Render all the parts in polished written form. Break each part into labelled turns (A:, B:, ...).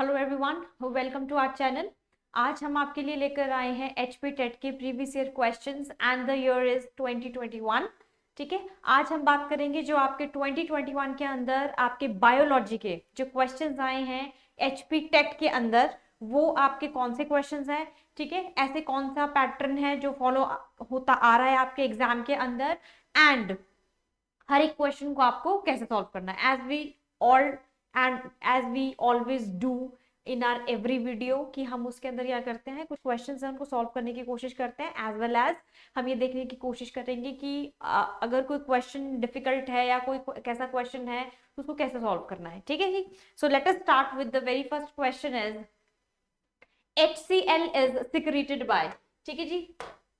A: Hello everyone, welcome to our channel. आज हम आपके लिए लेकर आए हैं एचपी टेट के previous year questions and the year is 2021। ठीक है, आज हम बात करेंगे जो आपके 2021 के अंदर आपके बायोलॉजी के जो क्वेश्चंस आए हैं एचपी टेट के अंदर, वो आपके कौन से क्वेश्चंस हैं। ठीक है, ऐसे कौन सा पैटर्न है जो फॉलो होता आ रहा है आपके एग्जाम के अंदर, एंड हर एक क्वेश्चन को आपको कैसे सॉल्व करना है, as we always do in our every video. कि हम उसके अंदर क्या करते हैं, कुछ क्वेश्चंस हैं उनको सॉल्व करने की कोशिश करते हैं, एज वेल एज हम ये देखने की कोशिश करेंगे कि अगर कोई क्वेश्चन डिफिकल्ट है या कोई कैसा क्वेश्चन है तो उसको कैसे सॉल्व करना है। ठीक है जी, so let us start with the very first question is HCl is secreted by. ठीक है जी,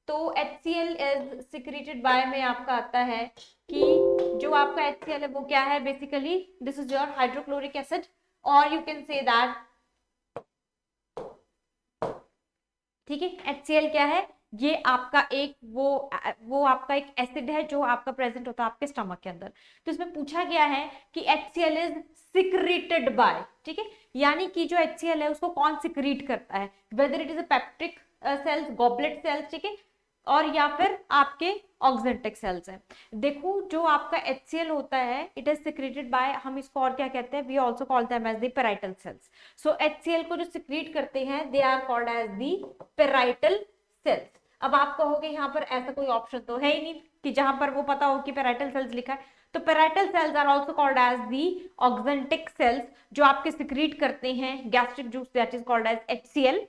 A: तो HCl इज सिक्रेटेड बाय में आपका आता है कि जो आपका HCl है वो क्या है, basically this is your hydrochloric acid, और यू कैन से दैट। ठीक है, HCl क्या है, ये आपका एक वो आपका एक एसिड है जो आपका प्रेजेंट होता है आपके स्टमक के अंदर। तो इसमें पूछा गया है कि HCl इज सिक्रेटेड बाय। ठीक है, यानी कि जो HCl है उसको कौन सिक्रीट करता है, weather it is a peptic cells, goblet cells, ठीक है, और या फिर आपके ऑक्जेंटिक सेल्स हैं। देखो जो आपका HCl होता है इट इज सिक्रेटेड बाय, हम इसको और क्या कहते हैं, we also call them as the parietal cells. So HCl को जो सिक्रीट करते हैं they are called as the parietal cells. अब आप कहोगे यहाँ पर ऐसा कोई ऑप्शन तो है ही नहीं कि जहां पर वो पता हो कि पेराइटल सेल्स लिखा है, तो parietal cells are also called as the oxyntic cells जो आपके सिक्रीट करते हैं gastric juice, that is called as HCl।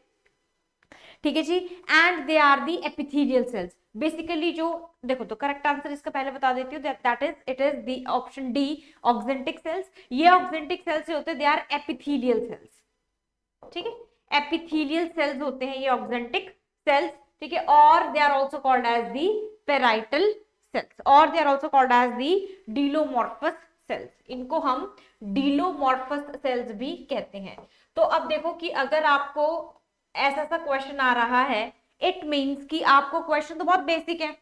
A: ठीक है जी, and they are the epithelial cells. Basically जो देखो, तो करेक्ट आंसर इसका पहले बता देती हूँ, that is it is the option D, oxyntic cells. ये ऑक्जेंटिक सेल्स होते हैं दे आर एपिथेलियल सेल्स। ठीक है, एपिथेलियल सेल्स होते हैं ये ऑक्जेंटिक सेल्स। ठीक है, और they are also called as the parietal cells, और they are also called as the delomorphous cells. इनको हम डीलोमॉर्फस सेल्स भी कहते हैं। तो अब देखो कि अगर आपको ऐसा सा क्वेश्चन आ रहा है, इट मीन्स कि आपको क्वेश्चन तो बहुत बेसिक है।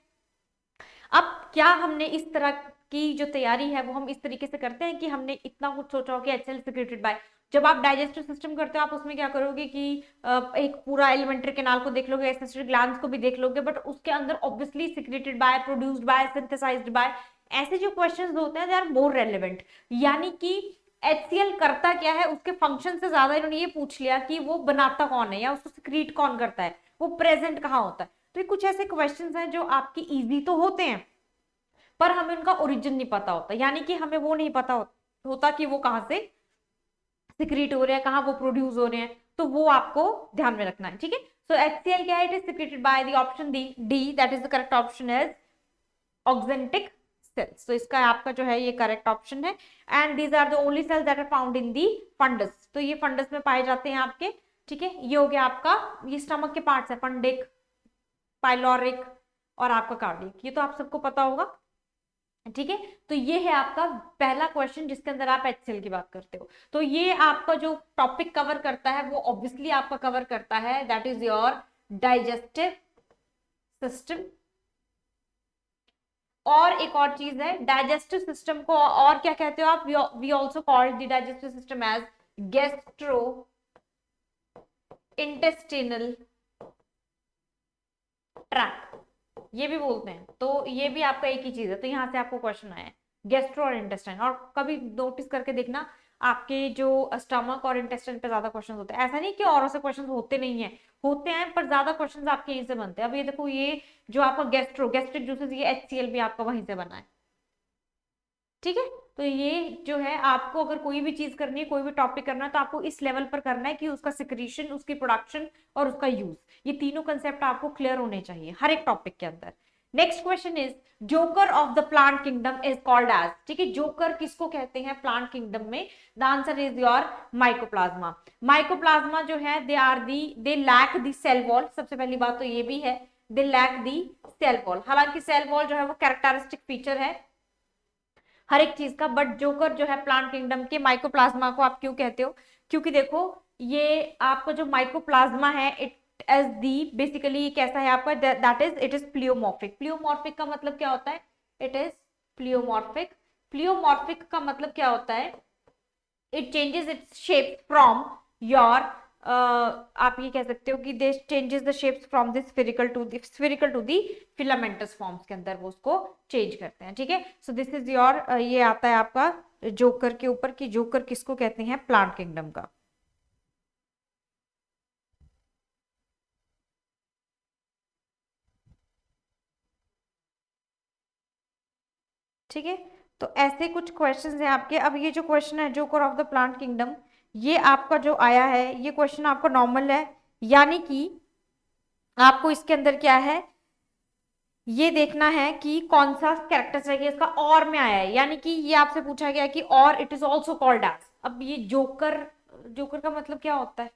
A: अब क्या हमने इस तरह की जो तैयारी है वो हम इस तरीके से करते हैं कि हमने इतना कुछ सोचा हो कि HCl सिक्रेटेड बाय। जब आप डाइजेस्टिव सिस्टम करते हो आप उसमें क्या करोगे कि एक पूरा एलिमेंट्री कैनाल को देख लोगे, एसेंशियल ग्लैंड्स को भी देख लोगे, बट उसके अंदर obviously secreted by, produced by, synthesised by, ऐसे जो क्वेश्चंस होते हैं दे आर मोर रेलेवेंट। यानी कि HCl करता क्या है, उसके फंक्शन से ज्यादा इन्होंने ये पूछ लिया कि वो बनाता कौन है या उसको सिक्रीट कौन करता है, वो प्रेजेंट कहाँ होता है। तो ये कुछ ऐसे क्वेश्चंस हैं जो आपकी इजी तो होते हैं पर हमें उनका ओरिजिन नहीं पता होता, यानी कि हमें वो नहीं पता होता कि वो कहाँ से सिक्रीट हो रहे हैं, कहाँ वो प्रोड्यूस हो रहे हैं, तो वो आपको ध्यान में रखना है। ठीक है, सो HCl क्या है, it is secreted by the option D, that is the correct option is oxyntic cells. तो इसका आपका जो है ये करेक्ट ऑप्शन है, and these are the only cells that are found in the fundus. तो ये फंडस में पाए जाते हैं आपके। ठीक है, ये हो गया आपका, ये स्टमक के पार्ट्स है, फंडिक, पाइलोरिक और आपका कार्डिक, ये तो आप सबको पता होगा। ठीक है, तो ये है आपका पहला क्वेश्चन जिसके अंदर आप HCl की बात करते हो। तो ये आपका जो टॉपिक कवर करता है वो ऑब्वियसली आपका कवर करता है that is your digestive system. और एक और चीज है, डाइजेस्टिव सिस्टम को और क्या कहते हो आप, we also called the digestive system as gastro intestinal tract, ये भी बोलते हैं। तो ये भी आपका एक ही चीज है, तो यहाँ से आपको क्वेश्चन आया है गैस्ट्रो और इंटेस्टाइन। और कभी नोटिस करके देखना आपके जो स्टमक और इंटेस्टाइन पे ज्यादा क्वेश्चन होते हैं, ऐसा नहीं कि औरों से क्वेश्चन होते नहीं है, होते हैं, पर ज्यादा क्वेश्चन आपके यहीं से बनते हैं। अब ये देखो, ये जो आपका गैस्ट्रिक जूसेस, ये HCl भी आपका वहीं से बना है। ठीक है, तो ये जो है आपको अगर कोई भी चीज करनी है, कोई भी टॉपिक करना है, तो आपको इस लेवल पर करना है कि उसका सिक्रीशन, उसकी प्रोडक्शन और उसका यूज, ये तीनों कंसेप्ट आपको क्लियर होने चाहिए हर एक टॉपिक के अंदर। Next question is joker of the plant kingdom is called as. ठीक है, जोकर किसको कहते हैं प्लांट किंगडम में, the answer is your mycoplasma. Mycoplasma जो है they lack the cell wall, सबसे पहली बात तो ये भी है, they lack the cell wall. हालांकि सेल वॉल जो है वो कैरेक्टरिस्टिक फीचर है हर एक चीज का, बट जोकर जो है प्लांट किंगडम के माइकोप्लाज्मा को आप क्यों कहते हो, क्योंकि देखो ये आपका जो माइकोप्लाज्मा है इट एज दी, बेसिकली ये कैसा है आपका, that is it is pleomorphic. Pleomorphic का मतलब क्या होता है, इट इज प्लियोमॉर्फिक। प्लियोमॉर्फिक का मतलब क्या होता है, it changes its shape from your आप ये कह सकते हो कि they changes the shapes from the spherical to the filamentous forms के अंदर वो उसको चेंज करते हैं, ठीक है। सो दिस इज योर ये आता है आपका जोकर के ऊपर कि जोकर किसको कहते हैं, प्लांट किंगडम का। ठीक है, तो ऐसे कुछ क्वेश्चंस हैं आपके। अब ये जो क्वेश्चन है joker of the plant kingdom, ये आपका जो आया है ये क्वेश्चन आपका नॉर्मल है, यानी कि आपको इसके अंदर क्या है ये देखना है कि कौन सा कैरेक्टर चाहिए, इसका और में आया है, यानी कि ये आपसे पूछा गया है कि और it is also called as. अब ये जोकर, जोकर का मतलब क्या होता है,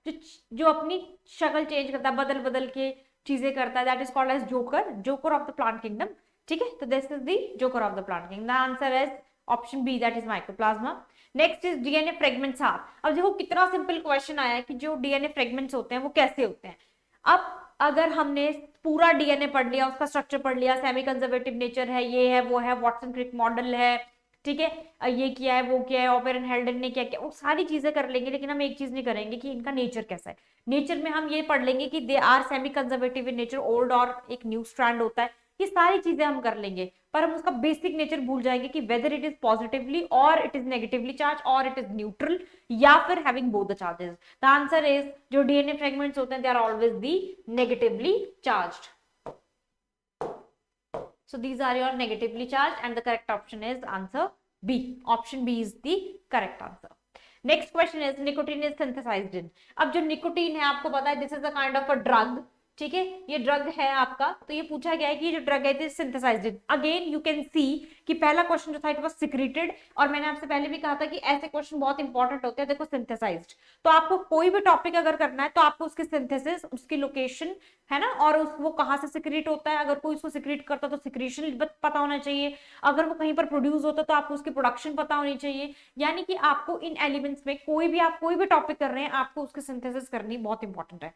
A: जो जो अपनी शक्ल चेंज करता है, बदल बदल के चीजें करता है, that is called as joker, joker of the plant kingdom. ठीक है, तो this is the joker of the plant kingdom, the answer is option B, that is mycoplasma. Next is DNA fragments are. अब देखो कितना simple question आया है कि जो डीएनए फ्रेगमेंट्स होते हैं वो कैसे होते हैं। अब अगर हमने पूरा डीएनए पढ़ लिया, उसका स्ट्रक्चर पढ़ लिया, सेमी कंजर्वेटिव नेचर है, ये है वो है, वाटसन क्रिक मॉडल है, ठीक है, ये किया है वो किया है, ओपेरन हेल्डन ने क्या किया, वो सारी चीजें कर लेंगे, लेकिन हम एक चीज नहीं करेंगे कि इनका नेचर कैसा है। नेचर में हम ये पढ़ लेंगे कि they are semi conservative in nature, old और एक न्यू स्ट्रैंड होता है, ये सारी चीजें हम कर लेंगे, पर हम उसका बेसिक नेचर भूल जाएंगे कि वेदर इट इज पॉजिटिवली और इट इज नेगेटिवली चार्ज और इट इज न्यूट्रल या फिर having both the charges. The answer is जो डीएनए फ्रेगमेंट्स होते हैं they are always the negatively charged. So these are your negatively charged and the correct option is answer B. Option B is the correct answer. Next question is nicotine is synthesized in. अब जो nicotine है आपको पता है this is a kind of a drug, ठीक है, ये drug है आपका, तो ये पूछा गया है कि ये जो ड्रग है this synthesised in. Again you can see कि पहला क्वेश्चन जो था इट वाज सिक्रेटेड, और मैंने आपसे पहले भी कहा था कि ऐसे क्वेश्चन बहुत इंपॉर्टेंट होते हैं। देखो सिंथेसाइज्ड, तो आपको कोई भी टॉपिक अगर करना है तो आपको उसकी सिंथेसिस, उसकी लोकेशन है ना, और वो कहाँ से सिक्रीट होता है, अगर कोई उसको सिक्रीट करता तो सिक्रीशन पता होना चाहिए, अगर वो कहीं पर प्रोड्यूस होता तो आपको उसकी प्रोडक्शन पता होनी चाहिए। यानी कि आपको इन एलिमेंट्स में कोई भी, आप कोई भी टॉपिक कर रहे हैं आपको उसकी सिंथेसिस करनी बहुत इंपॉर्टेंट है।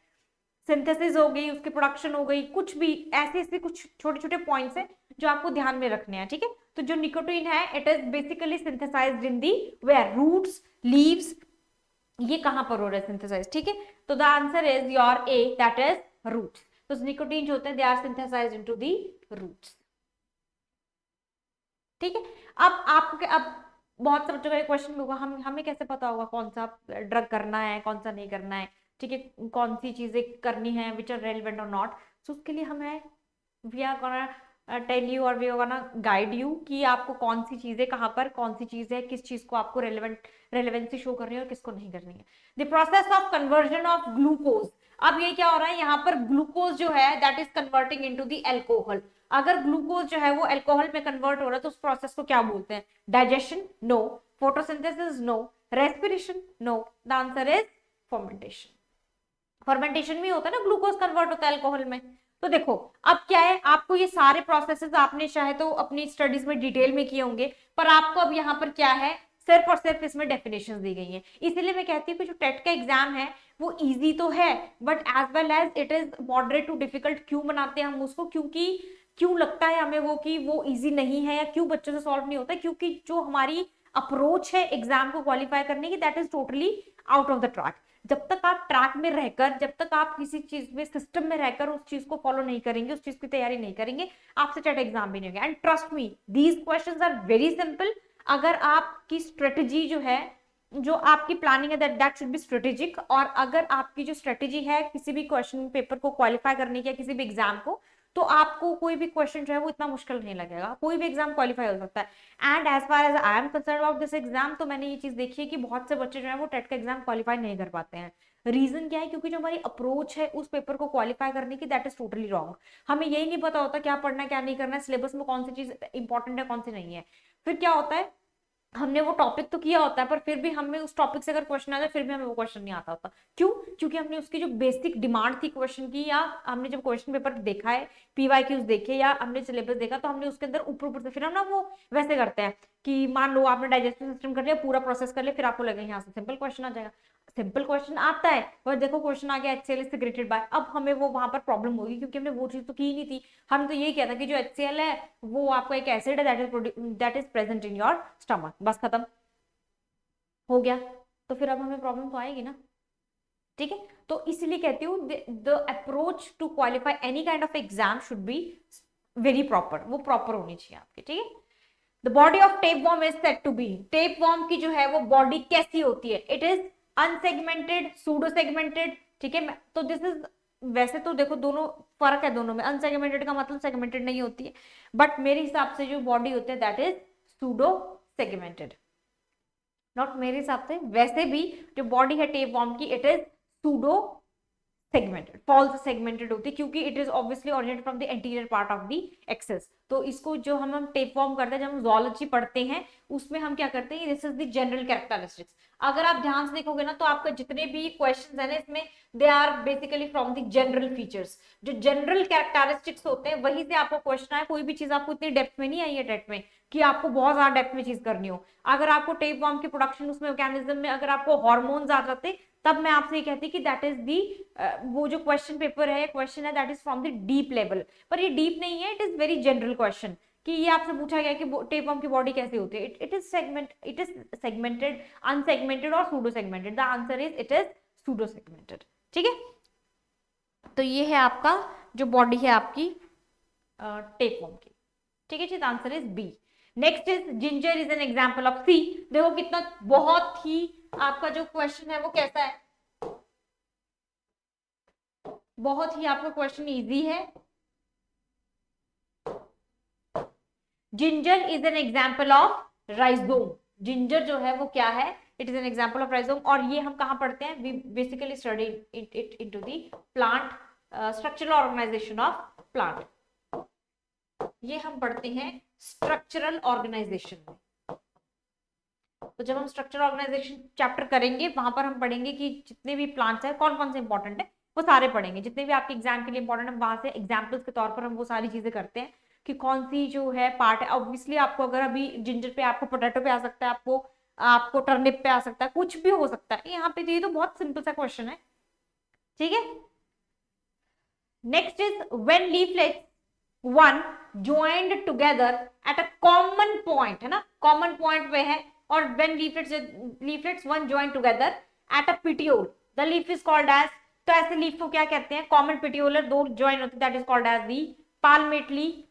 A: सिंथेसिस हो गई, उसकी प्रोडक्शन हो गई, कुछ भी ऐसे ऐसे कुछ छोटे छोटे पॉइंट्स हैं जो आपको ध्यान में रखने हैं, ठीक है। तो जो निकोटीन है it is basically synthesised in the where, roots, leaves, ये कहां पर हो रहा है सिंथेसाइज, ठीक है। तो the answer is your A, that is roots. तो निकोटीन जो होते हैं they are synthesised into the roots, ठीक है। अब आपको अब बहुत से बच्चों का क्वेश्चन होगा, हम हमें कैसे पता होगा कौन सा ड्रग करना है कौन सा नहीं करना है, ठीक है, कौन सी चीजें करनी है विच आर रेलिवेंट और नॉट। सो उसके लिए हमें we are gonna tell you और we are gonna guide you कि आपको कौन सी चीजें कहाँ पर, कौन सी चीज है, किस चीज को आपको रेलेवेंसी शो करनी है और किसको नहीं करनी है। The process of conversion of glucose. अब ये क्या हो रहा है यहाँ पर, ग्लूकोज जो है that is converting into the alcohol. अगर ग्लूकोज जो है वो अल्कोहल में कन्वर्ट हो रहा है तो उस प्रोसेस को क्या बोलते हैं, digestion no, photosynthesis no, respiration no, the answer is fermentation. Fermentation में होता है ना ग्लूकोज कन्वर्ट होता है अल्कोहल में। तो देखो अब क्या है, आपको ये सारे प्रोसेसेस आपने चाहे तो अपनी स्टडीज में डिटेल में किए होंगे, पर आपको अब यहाँ पर क्या है, सिर्फ और सिर्फ इसमें डेफिनेशंस दी गई हैं। इसीलिए मैं कहती हूँ कि जो टेट का एग्जाम है वो इजी तो है but as well as it is moderate to difficult. क्यों बनाते हैं हम उसको, क्योंकि क्यों लगता है हमें वो कि वो इजी नहीं है या क्यों बच्चों से सॉल्व नहीं होता, क्योंकि जो हमारी अप्रोच है एग्जाम को क्वालिफाई करने की that is totally out of the track. जब तक आप ट्रैक में रहकर, जब तक आप किसी चीज में सिस्टम में रहकर उस चीज को फॉलो नहीं करेंगे, उस चीज की तैयारी नहीं करेंगे, आपसे टेट एग्जाम भी नहीं होगा। And trust me these questions are very simple. अगर आपकी स्ट्रेटेजी जो है, जो आपकी प्लानिंग है दैट शुड बी स्ट्रेटेजिक, और अगर आपकी जो स्ट्रेटेजी है किसी भी क्वेश्चन पेपर को क्वालिफाई करने की या किसी भी एग्जाम को, तो आपको कोई भी क्वेश्चन जो है वो इतना मुश्किल नहीं लगेगा, कोई भी एग्जाम क्वालिफाई हो सकता है। And as far as I am concern about this exam, तो मैंने ये चीज देखी है कि बहुत से बच्चे जो है वो टेट का एग्जाम क्वालिफाई नहीं कर पाते हैं। रीजन क्या है, क्योंकि जो हमारी अप्रोच है उस पेपर को क्वालिफाई करने की दैट इज टोटली रॉन्ग। हमें यही नहीं पता होता क्या पढ़ना है क्या नहीं करना है, सिलेबस में कौन सी चीज इंपॉर्टेंट है कौन सी नहीं है। फिर क्या होता है, हमने वो टॉपिक तो किया होता है पर फिर भी हमें उस टॉपिक से अगर क्वेश्चन आ जाए फिर भी हमें वो क्वेश्चन नहीं आता होता। क्यों, क्योंकि हमने उसकी जो बेसिक डिमांड थी क्वेश्चन की, या हमने जब क्वेश्चन पेपर देखा है, पीवाईक्यूज देखे या हमने सिलेबस देखा, तो हमने उसके अंदर ऊपर ऊपर से, फिर हम ना वो वैसे करते हैं कि मान लो आपने डाइजेस्टिव सिस्टम कर लिया, पूरा प्रोसेस कर लिया, फिर आपको लगे यहाँ से सिंपल क्वेश्चन आ जाएगा। सिंपल क्वेश्चन आता है पर देखो क्वेश्चन आ गया HCl इज सिक्रेटेड बाय, अब हमें वो वहां पर प्रॉब्लम होगी क्योंकि हमने वो चीज तो की ही नहीं थी। हमने तो यही किया था कि जो HCl है वो आपका एक एसिड है that is present in your stomach, बस खत्म हो गया। तो फिर अब हमें प्रॉब्लम तो आएगी ना, ठीक है। तो इसीलिए कहती हूँ the approach to qualify any kind of exam should be very proper, वो प्रॉपर होनी चाहिए आपकी, ठीक है। The body of tapeworm is said to be, tapeworm की जो है वो बॉडी कैसी होती है, it is unsegmented, pseudo segmented, ठीक है। तो दिस इज, वैसे तो देखो दोनों फर्क है दोनों में, अनसेगमेंटेड का मतलब सेगमेंटेड नहीं होती है, बट मेरे हिसाब से जो बॉडी होती है that is pseudo segmented, not मेरे हिसाब से, वैसे भी जो बॉडी है टेपवर्म की it is pseudo segmented, false segmented होती है, क्योंकि it is obviously originated from the anterior part of the axis. तो इसको जो हम टेपवर्म करते हैं, जब हम zoology पढ़ते हैं उसमें हम क्या करते हैं, this is the general characteristics. अगर आप ध्यान से देखोगे ना तो आपका जितने भी क्वेश्चंस है ना इसमें, they are basically from the general features, जो जनरल कैरेक्टरिस्टिक्स होते हैं वहीं से आपको क्वेश्चन आए। कोई भी चीज आपको इतनी डेप्थ में नहीं आई है टेट में कि आपको बहुत ज्यादा डेप्थ में चीज करनी हो। अगर आपको टेपवर्म की प्रोडक्शन उसमें मैकेनिज्म में अगर आपको हार्मोन्स आ जाते, तब मैं आपसे ये कहती कि दैट इज दी, वो जो क्वेश्चन पेपर है, क्वेश्चन है that is from the deep level, पर ये डीप नहीं है, it is very general question, कि ये आपसे पूछा गया कि टेपवर्म की बॉडी कैसी होती है, इट इज सेगमेंटेड, अनसेगमेंटेड और pseudo segmented, the answer is it is pseudo segmented, ठीक है। तो ये है आपका जो बॉडी है आपकी टेपवर्म की, ठीक है जी, answer is B. Next is ginger is an example of C. देखो कितना बहुत ही आपका जो क्वेश्चन है वो कैसा है, बहुत ही आपका क्वेश्चन इजी है। Ginger is an example of rhizome, ginger जो है वो क्या है, it is an example of rhizome. और ये हम कहाँ पढ़ते हैं, we basically study it into the plant structural organization of plant, ये हम पढ़ते हैं स्ट्रक्चरल ऑर्गेनाइजेशन में। तो जब हम स्ट्रक्चरल ऑर्गेनाइजेशन चैप्टर करेंगे वहां पर हम पढ़ेंगे कि जितने भी प्लांट्स हैं कौन कौन से इंपॉर्टेंट है, वो सारे पढ़ेंगे, जितने भी आपके एग्जाम के लिए इंपॉर्टेंट है वहां से एग्जाम्पल्स के तौर पर हम वो सारी चीजें करते हैं कि कौन सी जो है पार्ट है। ऑब्वियसली आपको अगर अभी जिंजर पे आपको पोटैटो पे आ सकता है, आपको आपको टर्निप पे आ सकता है, कुछ भी हो सकता है यहाँ पे। तो ये तो बहुत सिंपल सा क्वेश्चन है, ठीक है। Next is when leaflets one joined together at a common point, है ना, कॉमन पॉइंट पे है, और when leaflets one join together at a petiole the leaf is called as, तो ऐसे लीफ को क्या कहते हैं, कॉमन पिटियोलर, दो ज्वाइन होते हैं, that is called as the palmate leaf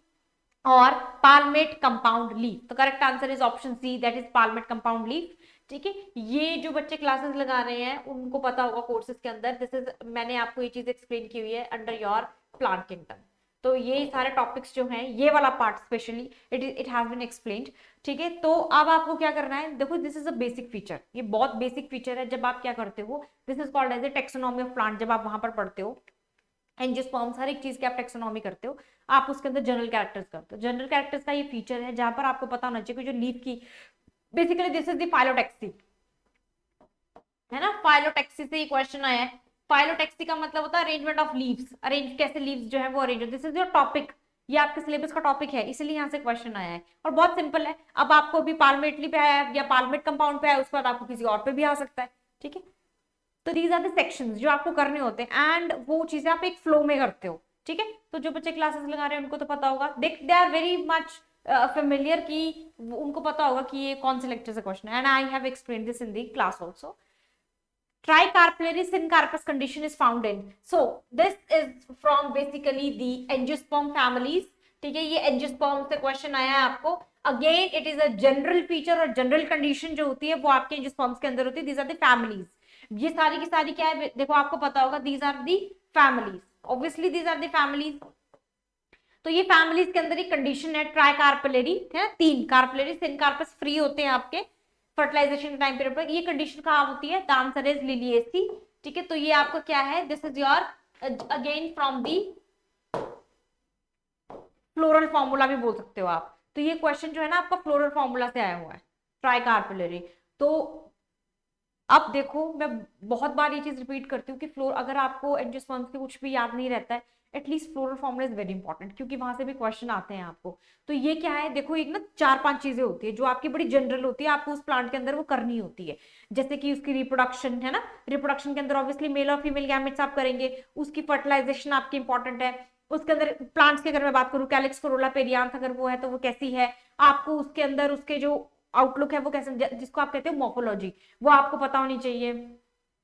A: और पाल्मेट कंपाउंड लीफ। तो correct answer is option C, that is palmate compound leaf, ठीक है। ये जो बच्चे क्लासेस लगा रहे हैं उनको पता होगा कोर्सेज के अंदर, दिस इज, मैंने आपको ये चीज एक्सप्लेन की हुई है अंडर योर प्लांट किंगडम। तो ये सारे टॉपिक्स जो हैं, ये वाला part specially it has been explained, ठीक है। तो अब आपको क्या करना है, देखो this is a basic feature, ये बहुत बेसिक फीचर है। जब आप क्या करते हो, this is called as a taxonomy of plant, जब आप वहां पर पढ़ते हो एंजियोस्पर्म्स, हर एक चीज की आप टेक्सोनॉमी करते हो, आप उसके अंदर जनरल कैरेक्टर्स करते हो। जनरल कैरेक्टर्स का ये फीचर है जहां पर आपको पता होना चाहिए कि जो लीफ की, basically this is the phyllotaxy, है ना, फाइलोटेक्सी से ये क्वेश्चन आया है। फाइलोटेक्सी का मतलब होता है अरेंजमेंट ऑफ लीव्स, अरेंज कैसे लीव्स जो है वो arrange, this is your topic, ये आपके सिलेबस का टॉपिक है, इसलिए यहाँ से क्वेश्चन आया है और बहुत सिंपल है। अब आपको अभी पाल्मेटली पे आया या पाल्मेट कंपाउंड पे आया, उसके बाद आपको किसी और पे भी आ सकता है, ठीक है। तो दीज आर द सेक्शंस जो आपको करने होते हैं एंड वो चीजें आप एक फ्लो में करते हो, ठीक है। तो जो बच्चे क्लासेस लगा रहे हैं उनको तो पता होगा, they are very much familiar, कि उनको पता होगा कि ये कौन से लेक्चर से क्वेश्चन है, and I have explain this in the class also. Tricarpillary syncarpous condition is found in, so this is from basically the angiosperm families, ठीक है। ये एंजियोस्पर्म से क्वेश्चन आया है आपको, again it is a general feature, और general condition जो होती है वो आपके एंजियोस्पर्म्स के अंदर होती है, दीज आर द फैमिलीज। ये सारी की सारी क्या है, देखो आपको पता होगा, these are the families, obviously these are the families. तो ये फैमिलीज के अंदर एक कंडीशन है ट्राइकार्पिलरी, है ना, 3 कार्पिलरी, सिनकार्पस फ्री होते हैं आपके फर्टिलाइजेशन के टाइम पीरियड पर। ये कंडीशन कहाँ होती है, द आंसर इज लिलिएसी, ठीक है। तो ये आपका क्या है, this is your again from the floral formula भी बोल सकते हो आप। तो ये क्वेश्चन जो है ना आपका फ्लोरल फॉर्मूला से आया हुआ है, ट्राइकार्पिलरी। तो अब देखो मैं बहुत बार ये चीज रिपीट करती हूँ कि फ्लोर, अगर आपको एंजियोस्पर्म्स के कुछ भी याद नहीं रहता है, at least floral formula is very important, क्योंकि वहां से भी क्वेश्चन आते हैं आपको। तो ये क्या है, देखो एक ना 4-5 चीजें होती है जो आपकी बड़ी जनरल होती है, आपको उस प्लांट के अंदर वो करनी होती है। जैसे कि उसकी रिप्रोडक्शन, है ना, रिप्रोडक्शन के अंदर ऑब्वियसली मेल और फीमेल गैमेट्स आप करेंगे, उसकी फर्टिलाइजेशन आपकी इंपॉर्टेंट है, उसके अंदर प्लांट्स की अगर मैं बात करूं, कैलिक्स कोरोला पेरियांथ अगर वो है तो वो कैसी है, आपको उसके अंदर उसके जो आउटलुक है वो कैसे, जिसको आप कहते हो मॉर्फोलॉजी, वो आपको पता होनी चाहिए।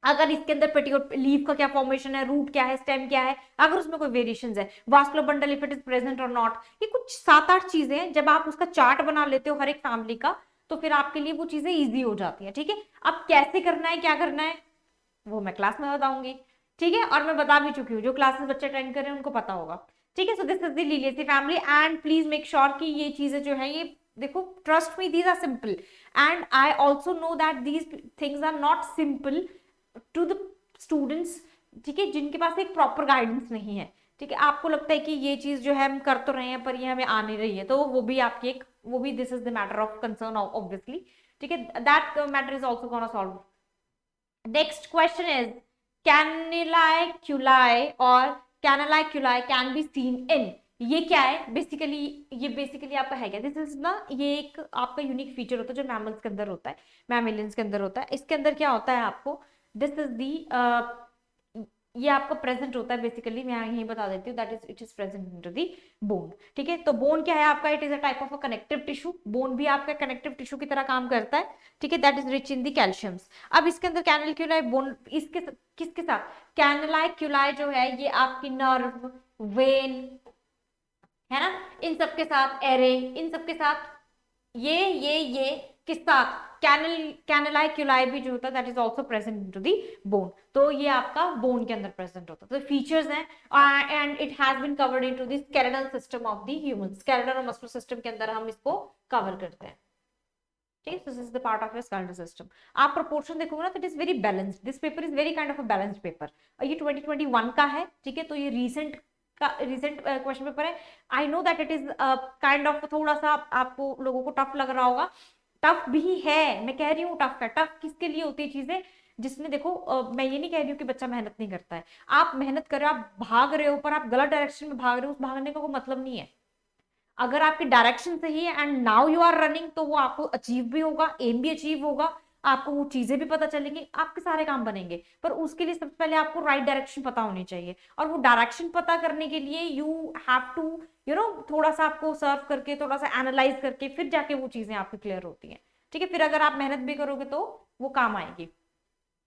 A: अगर इसके अंदर पेटिकोट लीफ का क्या फॉर्मेशन है, रूट क्या है, स्टेम क्या है, अगर उसमें कोई वेरिएशंस है, vascular bundle if it is present और नॉट, ये कुछ 7-8 चीजें हैं। जब आप उसका चार्ट बना लेते हो हर एक फैमिली का, तो फिर आपके लिए वो चीजें इजी हो जाती है। ठीक है, अब कैसे करना है, क्या करना है, वो मैं क्लास में बताऊंगी। ठीक है, और मैं बता भी चुकी हूँ, जो क्लासेस बच्चे अटेंड कर रहे हैं उनको पता होगा। ठीक है, so this is the Liliaceae family and please make sure कि ये चीजें जो है, ये देखो, trust me, these are simple and I also know that these things are not simple to the students. ठीक है, जिनके पास एक प्रॉपर गाइडेंस नहीं है। ठीक है, आपको लगता है कि ये चीज जो है हम कर तो रहे हैं पर ये हमें आ नहीं रही है, तो वो भी आपकी एक, वो भी this is the matter of concern obviously. ठीक है, that matter is also gonna solve. Next question is canaliculi or canaliculi can be seen in, ये क्या है बेसिकली, ये बेसिकली आपका है क्या, दिस इज ना, ये एक आपका यूनिक फीचर होता है जो मैमल्स के अंदर होता है, मैमिलियंस के अंदर होता है। इसके अंदर क्या होता है आपको, दिस इज दी, ये आपका प्रेजेंट होता है बेसिकली, मैं यही बता देती हूँ, that is it is present into the bone. ठीक है, तो बोन क्या है आपका, it is a type of a connective tissue, bone भी आपका कनेक्टिव टिश्यू की तरह काम करता है। ठीक है, that is rich in the calciums. अब इसके अंदर कैनलिक्यूलाई बोन, इसके किसके साथ, कैनलाइक्यूलाई जो है ये आपकी नर्व, वेन है ना, इन सब के साथ, एरे, इन सब के साथ, ये किस साथ, कैनलाइक्यूलाई भी जो होता है that is also present into the bone. तो ये आपका बोन के अंदर प्रेजेंट होता है। तो फीचर्स हैं and it has been covered into the skeletal system of the human, skeletal और मस्कुलर सिस्टम के अंदर हम इसको कवर करते हैं। ठीक है, this is the part of your skeletal system. आप प्रोपोर्शन देखोगे ना तो it is very balanced, this paper is very kind of a balanced paper. ये 2021 का है। ठीक है, तो ये रिसेंट क्वेश्चन पेपर है। I know that it is kind of थोड़ा सा आपको लोगों को टफ लग रहा होगा, टफ भी है, मैं कह रही हूँ टफ है। टफ किसके लिए होती है चीजें, जिसने देखो मैं ये नहीं कह रही हूँ कि बच्चा मेहनत नहीं करता है, आप मेहनत कर रहे हो, आप भाग रहे हो, पर आप गलत डायरेक्शन में भाग रहे हो, उस भागने का कोई मतलब नहीं है। अगर आपकी डायरेक्शन सही है and now you are running, तो वो आपको अचीव भी होगा, एम भी अचीव होगा, आपको वो चीजें भी पता चलेंगी, आपके सारे काम बनेंगे। पर उसके लिए सबसे पहले आपको राइट डायरेक्शन पता होनी चाहिए, और वो डायरेक्शन पता करने के लिए यू हैव टू थोड़ा सा आपको सर्व करके, थोड़ा सा एनालाइज करके, फिर जाके वो चीजें आपकी क्लियर होती हैं। ठीक है, फिर अगर आप मेहनत भी करोगे तो वो काम आएगी।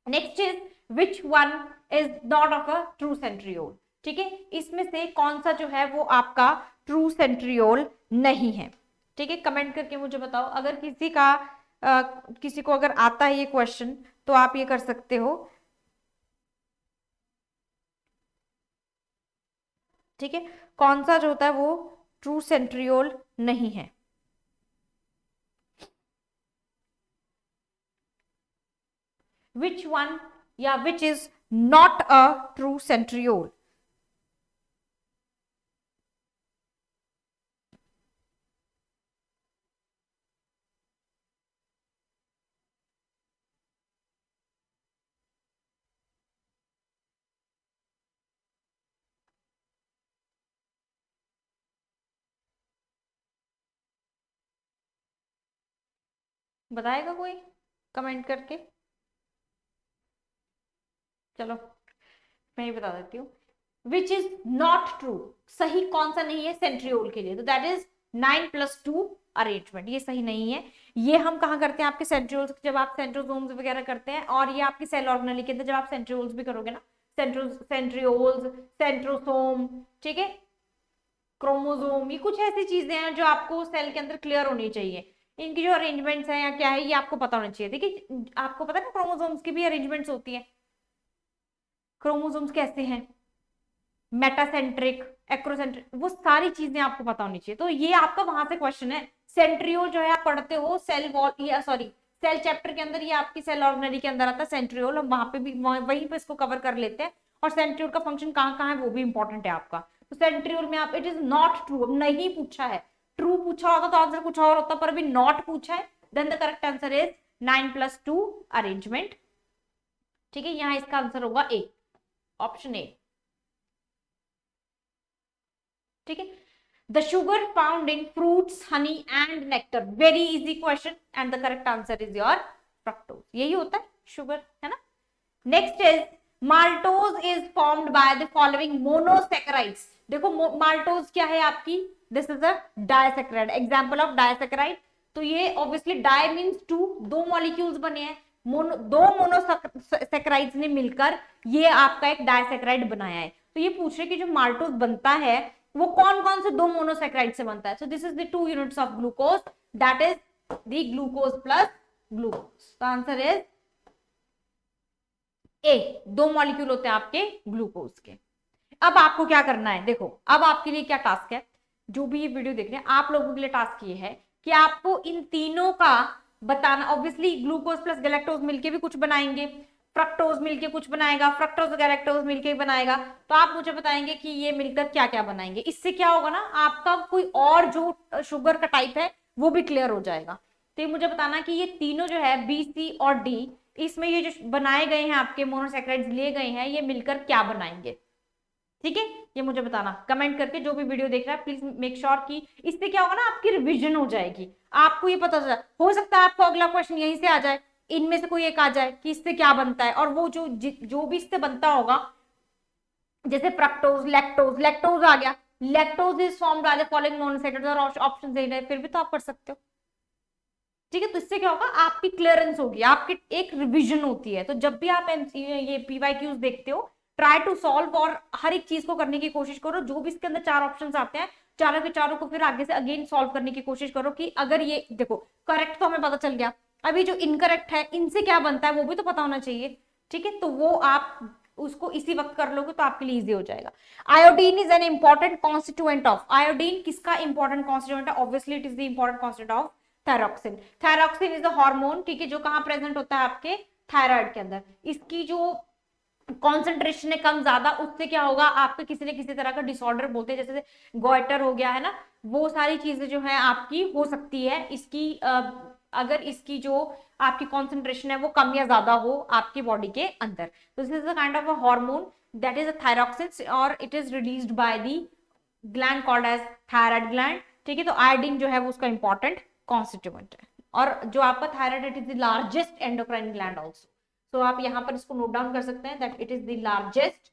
A: Next is which one is not of a true centriole. ठीक है, इसमें से कौन सा जो है वो आपका ट्रू सेंट्रियोल नहीं है। ठीक है, कमेंट करके मुझे बताओ। अगर किसी को अगर आता है ये क्वेश्चन, तो आप ये कर सकते हो। ठीक है, कौन सा जो होता है वो ट्रू सेंट्रियोल नहीं है। विच वन या which is not a true centriole. बताएगा कोई कमेंट करके? चलो मैं ही बता देती हूँ। विच इज नॉट ट्रू, सही कौन सा नहीं है सेंट्रियोल के लिए, तो दैट इज 9+2 अरेंजमेंट, ये सही नहीं है। ये हम कहाँ करते हैं आपके सेंट्रियोल्स, जब आप सेंट्रोसोम्स वगैरह करते हैं, और ये आपकी सेल ऑर्गेनेली के अंदर जब आप सेंट्रियोल्स भी करोगे ना, सेंट्रियोल्स, सेंट्रोसोम, ठीक है, क्रोमोसोम, ये कुछ ऐसी चीजें हैं जो आपको सेल के अंदर क्लियर होनी चाहिए। इनकी जो अरेंजमेंट्स हैं या क्या है, ये आपको पता होना चाहिए। देखिए, आपको पता है ना क्रोमोसोम्स की भी अरेंजमेंट्स होती है। क्रोमोसोम्स कैसे हैं, मेटासेंट्रिक, एक्रोसेंट्रिक, वो सारी चीजें आपको पता होनी चाहिए। तो ये आपका वहां से क्वेश्चन है। सेंट्रियोल जो है आप पढ़ते हो सेल वॉल, या सॉरी सेल चैप्टर के अंदर, ये आपकी सेल ऑर्गेनेली के अंदर आता है सेंट्रियोल, हम वहां पे भी वहीं पे इसको कवर कर लेते हैं। और सेंट्रियोल का फंक्शन कहाँ कहाँ है वो भी इंपॉर्टेंट है आपका। तो सेंट्रियोल में आप, इट इज नॉट ट्रू, नहीं पूछा है, ट्रू पूछा होता तो आंसर कुछ और होता, पर अभी नॉट पूछा है, then the correct answer is 9+2 arrangement. ठीक है, यहाँ इसका आंसर होगा ए, ऑप्शन ए। ठीक है, the sugar found in fruits, honey and nectar, very easy question and the correct answer is your fructose, यही होता है शुगर, है ना। Next is maltose is formed by the following monosaccharides. देखो maltose क्या है आपकी, this is a disaccharide, example of disaccharide तो ये ऑब्वियसली डाई मीन्स टू, दो मॉलिक्यूल्स बने हैं, दो मोनोसैकेराइड्स ने मिलकर ये आपका एक डाइसैकेराइड बनाया है। तो ये पूछ रहे कि जो माल्टोज बनता है वो कौन कौन से दो मोनोसैकेराइड से बनता है। So this is the 2 units of glucose, that is the glucose plus glucose. The answer is ए, दो मॉलिक्यूल होते हैं आपके ग्लूकोज के। अब आपको क्या करना है, देखो अब आपके लिए क्या टास्क है, जो भी ये वीडियो देख रहे हैं आप लोगों के लिए टास्क ये है कि आपको इन तीनों का बताना। ऑब्वियसली ग्लूकोज प्लस गैलेक्टोज मिलके भी कुछ बनाएंगे, फ्रक्टोज मिलके कुछ बनाएगा, फ्रक्टोज गैलेक्टोज मिलके बनाएगा, तो आप मुझे बताएंगे कि ये मिलकर क्या क्या बनाएंगे। इससे क्या होगा ना, आपका कोई और जो शुगर का टाइप है वो भी क्लियर हो जाएगा। तो ये मुझे बताना कि ये तीनों जो है बी, सी और डी, इसमें ये जो बनाए गए हैं आपके मोनोसैकेराइड्स लिए गए हैं, ये मिलकर क्या बनाएंगे। ठीक है, ये मुझे बताना कमेंट करके, जो भी वीडियो देख रहा है प्लीज मेक श्योर कि इससे क्या होगा ना, आपकी रिवीजन हो जाएगी, आपको ये पता चला। हो सकता है आपको अगला क्वेश्चन यहीं से आ जाए, इनमें से कोई एक आ जाए कि इससे क्या बनता है, और वो जो भी इससे बनता होगा, जैसे फ्रक्टोज, लैक्टोज, लैक्टोज आ गया, lactose is formed by the following monosaccharides, और ऑप्शन दे रहे हैं, फिर भी तो आप कर सकते हो। ठीक है, तो इससे क्या होगा, आपकी क्लियरेंस होगी, आपकी एक रिवीजन होती है। तो जब भी आप ये पीवाईक्यूज देखते हो, ट्राई टू सॉल्व, और हर एक चीज को करने की कोशिश करो। जो भी इसके अंदर 4 ऑप्शंस आते हैं, चारों के चारों को फिर आगे से अगेन सॉल्व करने की कोशिश करो कि अगर ये देखो करेक्ट तो हमें पता चल गया, अभी जो इनकरेक्ट है इनसे क्या बनता है वो भी तो पता होना चाहिए। ठीक है, तो वो आप उसको इसी वक्त कर लोगे तो आपके लिए इजी हो जाएगा। Iodine is an important constituent of, iodine किसका इंपॉर्टेंट कॉन्स्टिट्यूएंट है, obviously it is the important constituent of thyroxine. Thyroxine is a hormone, ठीक है, जो कहां प्रेजेंट होता है, आपके थायराइड के अंदर। इसकी जो कॉन्सेंट्रेशन है कम ज्यादा, उससे क्या होगा, आपके किसी न किसी तरह का डिसऑर्डर बोलते हैं, जैसे गोइटर हो गया है ना, वो सारी चीजें जो है आपकी हो सकती है इसकी अगर इसकी जो आपकी कॉन्सेंट्रेशन है वो कम या ज्यादा हो आपकी बॉडी के अंदर। तो this is a kind of a hormone that is a thyroxine, और it is released by the gland called as thyroid gland. ठीक है, तो आयोडीन जो है वो उसका इंपॉर्टेंट कॉन्स्टिट्यूएंट है, और जो आपका thyroid, it is the largest endocrine gland also. तो आप यहां पर इसको नोट डाउन कर सकते हैं that it is the largest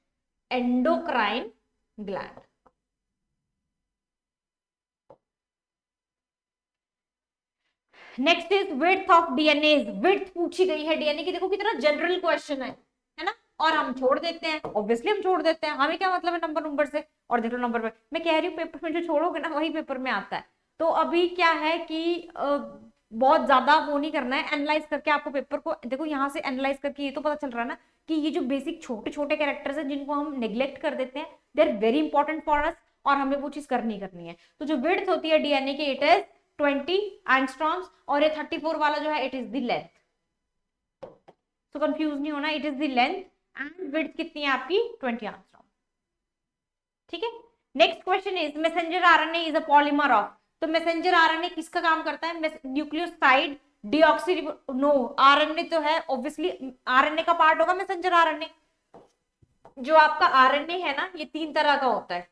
A: endocrine gland. Next is width of DNA, width पूछी गई है डीएनए की। देखो कितना जनरल क्वेश्चन है ना, और हम छोड़ देते हैं, ऑब्वियसली हम छोड़ देते हैं, हमें क्या मतलब है नंबर से। और देख लो नंबर पे, मैं कह रही हूँ पेपर में जो छोड़ोगे ना वही पेपर में आता है। तो अभी क्या है कि बहुत ज्यादा वो नहीं करना है, एनालाइज करके आपको पेपर को देखो, यहाँ से एनालाइज करके ये तो पता चल रहा है ना कि ये जो बेसिक छोटे छोटे कैरेक्टर्स हैं जिनको हम नेग्लेक्ट कर देते हैं, they are very important for us, और हमें वो चीज करनी है। तो जो विड्थ होती है डीएनए की, इट इज 20 एंगस्ट्रॉम्स, और ये 34 वाला जो है इट इज द लेंथ। तो कंफ्यूज नहीं होना, it is the length, and width कितनी है आपकी 20 एंगस्ट्रॉम। ठीक है, next question is messenger RNA is a polymer of. तो मैसेंजर आरएनए किसका काम करता है, न्यूक्लियोसाइड डीऑक्सी, नो, आरएनए तो है ऑब्वियसली, आरएनए का पार्ट होगा मैसेंजर आरएनए। जो आपका आरएनए है ना, ये 3 तरह का होता है,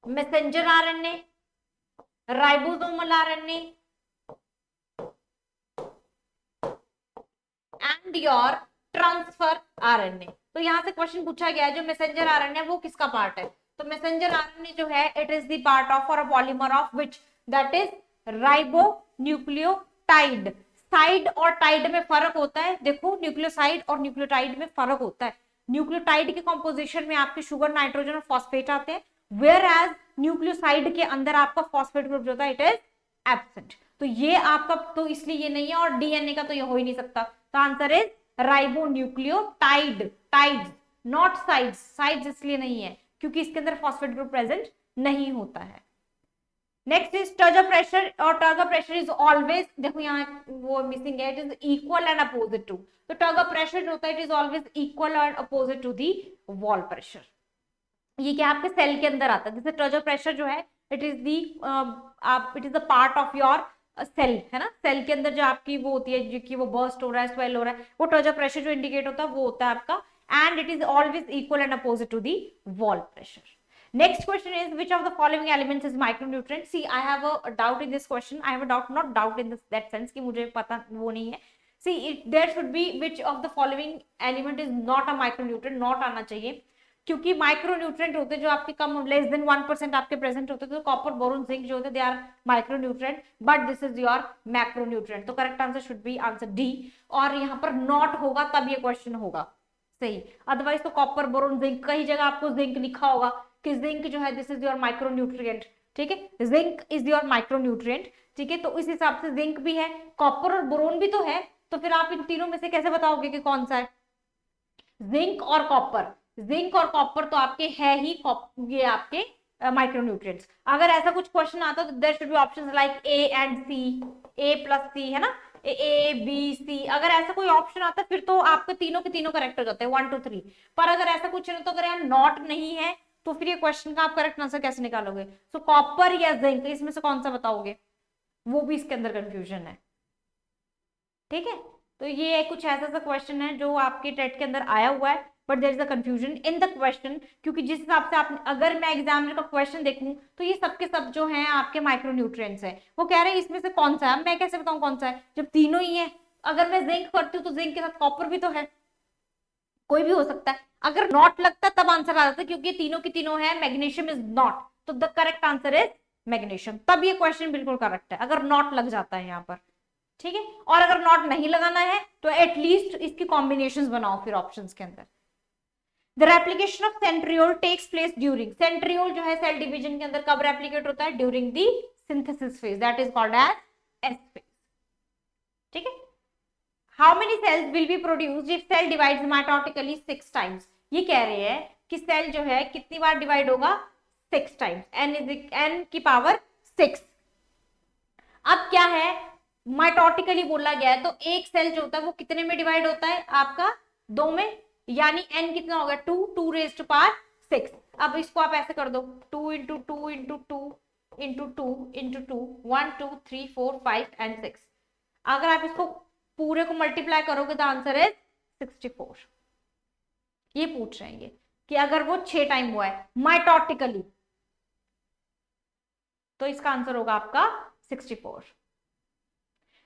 A: messenger RNA, ribosomal RNA and your transfer RNA. तो यहां से क्वेश्चन पूछा गया है जो मैसेंजर आरएनए वो किसका पार्ट है। तो मैसेंजर आरएनए जो है it is the part of और a polymer of which, that is ribonucleotide. Side और टाइड में फर्क होता है, देखो न्यूक्लियोसाइड और न्यूक्लियोटाइड में फर्क होता है। न्यूक्लियोटाइड के कॉम्पोजिशन में आपके शुगर, नाइट्रोजन और फॉस्फेट आते हैं, वेयर एज न्यूक्लियोसाइड के अंदर आपका फॉस्फेट ग्रुप जो होता है इट इज एब्सेंट। तो ये आपका, तो इसलिए ये नहीं है, और डीएनए का तो ये हो ही नहीं सकता। तो answer is ribonucleotide, tides not sides, sides इसलिए नहीं है क्योंकि इसके अंदर फॉस्फेट ग्रुप प्रेजेंट नहीं होता है। नेक्स्ट इज टर्गर प्रेशर, और टर्गर प्रेशर इज ऑलवेज, देखो यहाँ वो मिसिंग है, it is equal and opposite to. तो टर्गर प्रेशर जो होता है it is always equal and opposite to the wall pressure. ये क्या आपके सेल के अंदर आता है, जैसे टर्गर प्रेशर जो है it is the it is the part of your cell, है ना, सेल के अंदर जो आपकी वो होती है जो कि वो बर्स्ट हो रहा है, स्वेल हो रहा है, वो टर्गर प्रेशर जो इंडिकेट होता है वो होता है आपका, and it is always equal and opposite to the wall pressure. Next question is which of the following elements is micronutrient? See, I have a doubt in this question. I have a doubt, not doubt in that sense कि मुझे पता वो नहीं है। See, there should be which of the following element is not a micronutrient, not आना चाहिए। क्योंकि micronutrient होते हैं जो आपके कम लेस देन 1% आपके प्रेजेंट होते हैं, तो कॉपर बोरोन जिंक जो होते हैं they are micronutrient, but this is your macronutrient. तो correct answer should be answer D. और यहाँ पर नॉट होगा तब ये क्वेश्चन होगा सही, अदरवाइज तो कॉपर बोरोन जिंक, कई जगह आपको जिंक लिखा होगा कि जिंक जो है दिस इज योर माइक्रोन्यूट्रिएंट, ठीक है, जिंक इज योर माइक्रोन्यूट्रिएंट, ठीक है। तो इस हिसाब से जिंक भी है, कॉपर और बोरोन भी तो है, तो फिर आप इन तीनों में से कैसे बताओगे कि कौन सा है? जिंक और कॉपर, जिंक और कॉपर तो आपके है ही, ये आपके माइक्रोन्यूट्रिएंट्स। अगर ऐसा कुछ क्वेश्चन आता तो there should be options like A and C, A plus C, है ना, ए बी सी। अगर ऐसा कोई ऑप्शन आता फिर तो आपके तीनों के तीनों करेक्ट हो जाते हैं 1 2 3। पर अगर ऐसा कुछ नहीं, तो अगर यहाँ नॉट नहीं है तो फिर ये क्वेश्चन का आप करेक्ट आंसर कैसे निकालोगे? सो कॉपर या जिंक, इसमें से कौन सा बताओगे? वो भी इसके अंदर कंफ्यूजन है, ठीक है। तो ये कुछ ऐसा सा क्वेश्चन है जो आपके टेट के अंदर आया हुआ है, but there is a confusion in the question, क्योंकि जिस हिसाब से आप, अगर मैं एग्जामिनर का क्वेश्चन देखूं तो ये सबके सब जो हैं आपके माइक्रोन्यूट्रिएंट्स हैं। वो कह रहे हैं इसमें से कौन सा है, मैं कैसे बताऊं कौन सा है जब तीनों ही है? अगर मैं जिंक करती हूँ तो जिंक के साथ कॉपर भी तो है, कोई भी हो सकता है। अगर नॉट लगता तब आंसर आ जाता, क्योंकि तीनों की तीनों है, मैग्नीशियम इज नॉट, तो the correct answer is magnesium. तब ये क्वेश्चन बिल्कुल करेक्ट है अगर नॉट लग जाता है यहाँ पर, ठीक है। और अगर नॉट नहीं लगाना है तो एटलीस्ट इसकी कॉम्बिनेशंस बनाओ फिर ऑप्शंस के अंदर। The replication of centriole takes place during, centriole जो है सेल डिवीजन के अंदर कब रेप्लिकेट होता है? During the synthesis phase, that is called as S phase, ठीक है। How many cells will be produced if cell divides mitotically 6 times, ये कह रहे हैं कि सेल जो है कितनी बार डिवाइड होगा? 6 टाइम्स, n की पावर 6। अब क्या है, माइटोटिकली बोला गया है, तो एक सेल जो होता है वो कितने में डिवाइड होता है? आपका 2 में, यानी n कितना होगा? 2, 2 रेज़्ड टू पावर 6। अब इसको आप ऐसे कर दो, 2 into 2 into 2 into 2 into 2, 1 2 3 4 5 and 6। अगर आप इसको पूरे को मल्टीप्लाई करोगे तो आंसर है 64। ये पूछ रहे हैं ये कि अगर वो 6 टाइम हुआ है माइटोटिकली, तो इसका आंसर होगा आपका 64।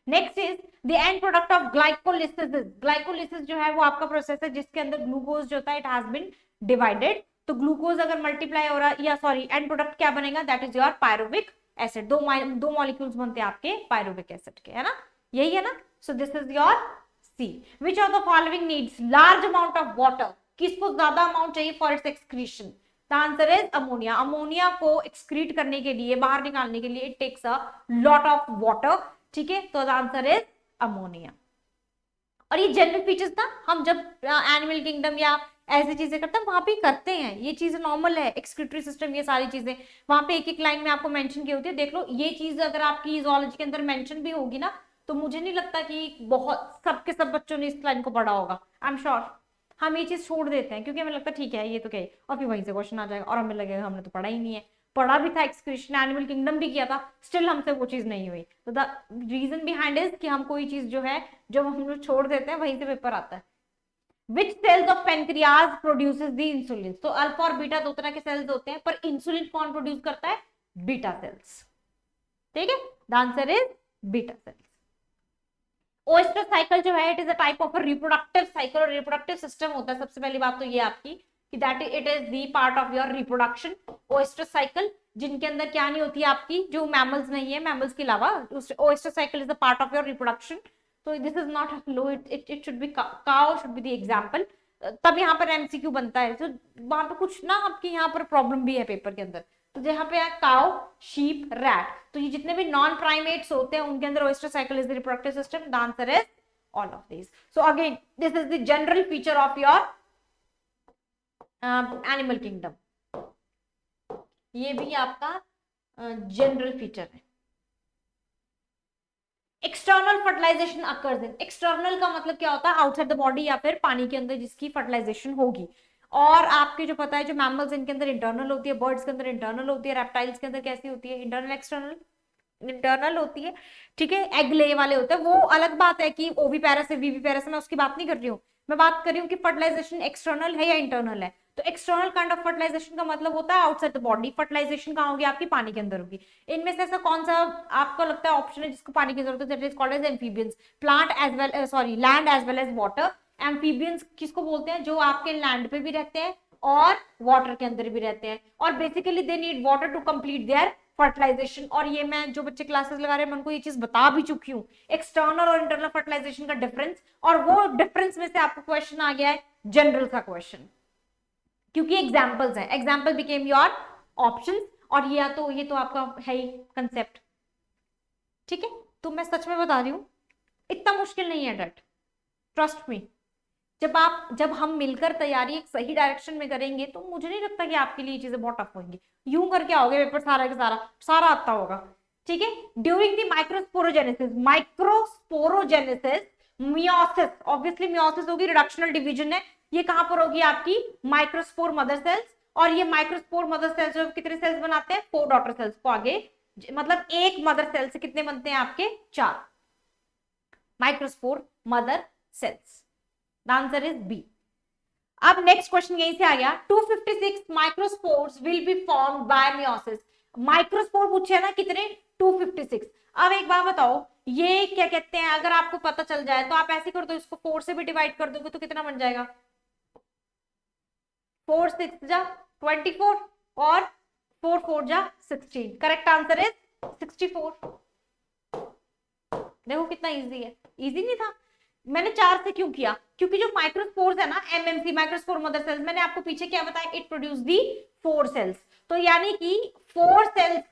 A: Next is the end product of glycolysis. Glycolysis जो है वो आपका प्रोसेस है जिसके अंदर ग्लूकोज जो होता है इट हैज बीन डिवाइडेड। तो ग्लूकोज अगर मल्टीप्लाई हो रहा है, या सॉरी एंड प्रोडक्ट क्या बनेगा? That is your pyruvic acid. दो मॉलिक्यूल्स बनते हैं आपके पायरुविक एसिड के, है ना, यही है ना। So this is your C. Which of the following needs large amount of water, किसको ज्यादा अमाउंट चाहिए for its excretion? The answer is ammonia. Ammonia को एक्सक्रीट करने के लिए, बाहर निकालने के लिए it takes a lot of water, ठीक है। तो द आंसर इज अमोनिया। और ये जनरल फीचर्स ना हम जब एनिमल किंगडम या ऐसी चीजें करते हैं वहां पे करते हैं, ये चीजें नॉर्मल है, एक्सक्रीटरी सिस्टम, ये सारी चीजें वहां पे एक एक लाइन में आपको मेंशन की होती है। देख लो, ये चीज अगर आपकी जूलॉजी के अंदर मेंशन भी होगी ना, तो मुझे नहीं लगता कि बहुत सबके सब बच्चों ने इस लाइन को पढ़ा होगा, आई एम श्योर। हम ये चीज छोड़ देते हैं क्योंकि हमें लगता है ठीक है ये तो क्या है, और फिर वहीं से क्वेश्चन आ जाएगा और हमें लगेगा हमने तो पढ़ा ही नहीं है। पढ़ा भी था, एक्सक्रीशन एनिमल किंगडम भी किया था, स्टिल हमसे वो चीज नहीं हुई। तो द रीजन बिहाइंड इज कि हम कोई चीज जो है जब हम लोग छोड़ देते हैं वहीं से पेपर आता है। Which cells of pancreas produces the insulin? तो अल्फा और बीटा दो तरह के सेल्स होते हैं, पर इंसुलिन कौन प्रोड्यूस करता है? बीटा सेल्स, ठीक है। The answer is beta cells. Oyster cycle जो है it is a type of reproductive cycle, और रिप्रोडक्टिव सिस्टम होता है। सबसे पहली बात तो ये आपकी कि that it is the part of your reproduction. Oyster cycle जिनके अंदर क्या नहीं होती है आपकी, जो मैमल्स नहीं है, मैमल्स के अलावा oestrous cycle is a part of your reproduction. तो this is not low, it should be cow should be the example. तब यहाँ पर एमसीक्यू बनता है। तो वहां पे कुछ ना आपके यहाँ पर प्रॉब्लम भी है पेपर के अंदर। तो जहाँ पे है काउ, शीप, रैट, तो ये जितने भी नॉन प्राइमेट्स होते हैं उनके अंदर oestrus cycle is the reproductive system. The answer is all of this. So again this is the general feature of your animal kingdom. ये भी आपका जनरल फीचर है। External fertilization occurs in, external का मतलब क्या होता है? आउटसाइड द बॉडी या फिर पानी के अंदर जिसकी फर्टिलाइजेशन होगी। और आपके जो पता है जो मैमल्स इनके अंदर इंटरनल होती है, बर्ड्स के अंदर इंटरनल होती है, रेप्टाइल्स के अंदर कैसी होती है? Internal external. इंटरनल होती है, ठीक है। एग ले वाले होते हैं, वो अलग बात है कि ओवीपेरस है वीवीपेरस है, मैं उसकी बात नहीं कर रही हूँ। मैं बात कर रही हूँ कि फर्टिलाइजेशन एक्सटर्नल है या इंटरनल है। तो एक्सटर्नल काइंड ऑफ फर्टिलाइजेशन का मतलब होता है आउटसाइड द बॉडी। फर्टिलाइजेशन कहाँ होगी? आपकी पानी के अंदर होगी। इनमें से ऐसा कौन सा आपको लगता है ऑप्शन है जिसको पानी की जरूरत है? That is called as amphibians. Plant as well, sorry, land as well as water. Amphibians किसको बोलते हैं? जो आपके लैंड पे भी रहते हैं और वाटर के अंदर भी रहते हैं, और basically they need water to complete their fertilization. और ये मैं जो बच्चे क्लासेस लगा रहे हैं मैं उनको ये चीज बता भी चुकी हूँ, एक्सटर्नल और इंटरनल फर्टिलाइजेशन का डिफरेंस। और वो डिफरेंस में से आपको क्वेश्चन आ गया है जनरल का क्वेश्चन, क्योंकि एग्जाम्पल्स हैं, एग्जाम्पल बिकेम योर ऑप्शंस। और ये तो आपका है ही कंसेप्ट, ठीक है। तो मैं सच में बता रही हूँ इतना मुश्किल नहीं है डट, ट्रस्ट मी। जब हम मिलकर तैयारी एक सही डायरेक्शन में करेंगे तो मुझे नहीं लगता कि आपके लिए चीजें बहुत टफ होंगी। यूं करके आओगे पेपर सारा का सारा सारा आता होगा, ठीक है। During the microsporogenesis meiosis, obviously meiosis होगी, रिडक्शनल डिवीजन है, ये कहां पर होगी आपकी माइक्रोस्पोर मदर सेल्स। और ये माइक्रोस्पोर मदर सेल्स जो कितने सेल्स बनाते हैं, 4 डॉटर सेल्स को आगे, मतलब एक मदर सेल से कितने बनते हैं आपके, 4 microspore mother cells. The answer is B. अब नेक्स्ट क्वेश्चन यहीं से आ गया, 256 microspores will be formed by meiosis. Microspore पूछे है ना कितने, 256। अब एक बात बताओ, ये क्या कहते हैं, अगर आपको पता चल जाए तो आप ऐसे कर दो, इसको 4 से भी डिवाइड कर दोगे तो कितना बन जाएगा, 4 6 जा 24 और 4 4 जा 16। Correct answer is 64। देखो कितना इजी है, इजी नहीं था। मैंने 4 से क्यों किया, क्योंकि जो माइक्रोस्पोर्स है ना, एमएमसी माइक्रोस्पोर मदर सेल्स, मैंने आपको पीछे क्या बताया, इट प्रोड्यूस दी 4 सेल्स। तो यानी कि 4 सेल्स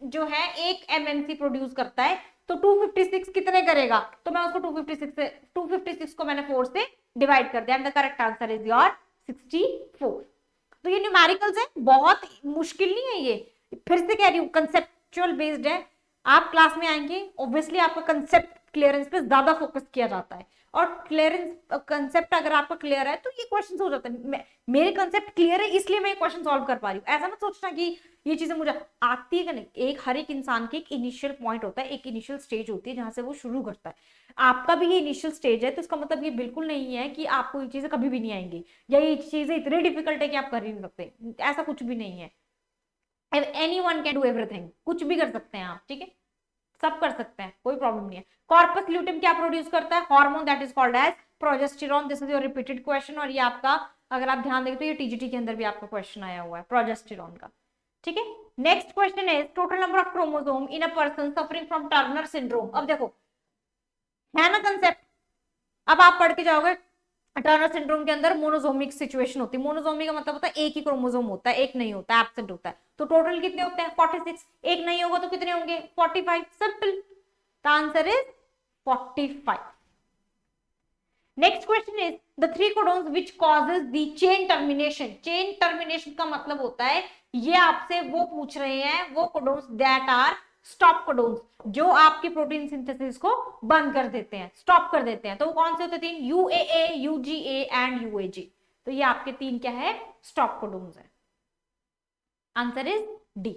A: जो है एक एमएमसी प्रोड्यूस करता है, तो 256 कितने करेगा, तो मैं उसको 256 को मैंने 4 से डिवाइड कर दिया, and the correct answer is your 64। तो ये न्यूमेरिकल्स है, बहुत मुश्किल नहीं है ये, फिर से कह रही हूँ कंसेप्चुअल बेस्ड है। आप क्लास में आएंगे, ऑब्वियसली आपका कंसेप्ट क्लियरेंस पे ज्यादा फोकस किया जाता है, और क्लियरेंस कंसेप्ट अगर आपका क्लियर है तो ये क्वेश्चन हो जाते हैं। मेरे कंसेप्ट क्लियर है इसलिए मैं क्वेश्चन सॉल्व कर पा रही हूँ। ऐसा मत सोचना कि ये चीजें मुझे आती है कि नहीं, एक हर एक इंसान के एक इनिशियल पॉइंट होता है, एक इनिशियल स्टेज होती है जहां से वो शुरू करता है। आपका भी ये इनिशियल स्टेज है, तो इसका मतलब ये बिल्कुल नहीं है कि आपको ये चीजें कभी भी नहीं आएंगी, या ये चीजें इतनी डिफिकल्ट है कि आप कर ही नहीं सकते, ऐसा कुछ भी नहीं है। एनीवन कैन डू एवरीथिंग, कुछ भी कर सकते हैं आप, ठीक है, सब कर सकते हैं, कोई प्रॉब्लम नहीं है। कॉर्पस ल्यूटियम क्या प्रोड्यूस करता है, hormone that is called as progesterone. This is your repeated question, और ये आपका अगर आप ध्यान देंगे तो ये टीजीटी के अंदर भी आपका क्वेश्चन आया हुआ है प्रोजेस्टेरॉन का, ठीक है। Next question is total number of chromosome in a person suffering from Turner syndrome. अब देखो है ना कंसेप्ट, अब आप पढ़ के जाओगे, टर्नर सिंड्रोम के अंदर मोनोसोमिक सिचुएशन होती है। मोनोसोमिक का मतलब होता है एक ही क्रोमोसोम होता है, एक नहीं होता है, एब्सेंट होता है। तो टोटल कितने होते हैं, 46। एक नहीं होगा तो कितने होंगे, 45। Simple, the answer is 45। Next question is the 3 codons which causes the chain termination. Chain termination का मतलब होता है, ये आपसे वो पूछ रहे हैं, वो codons that are stop codons, जो आपकी प्रोटीन सिंथेसिस को बंद कर देते हैं, स्टॉप कर देते हैं। तो वो कौन से होते हैं, 3, यूएए, यूजीए एंड यूएजी। तो ये आपके 3 क्या है, स्टॉप कोडोन्स है। Answer is D.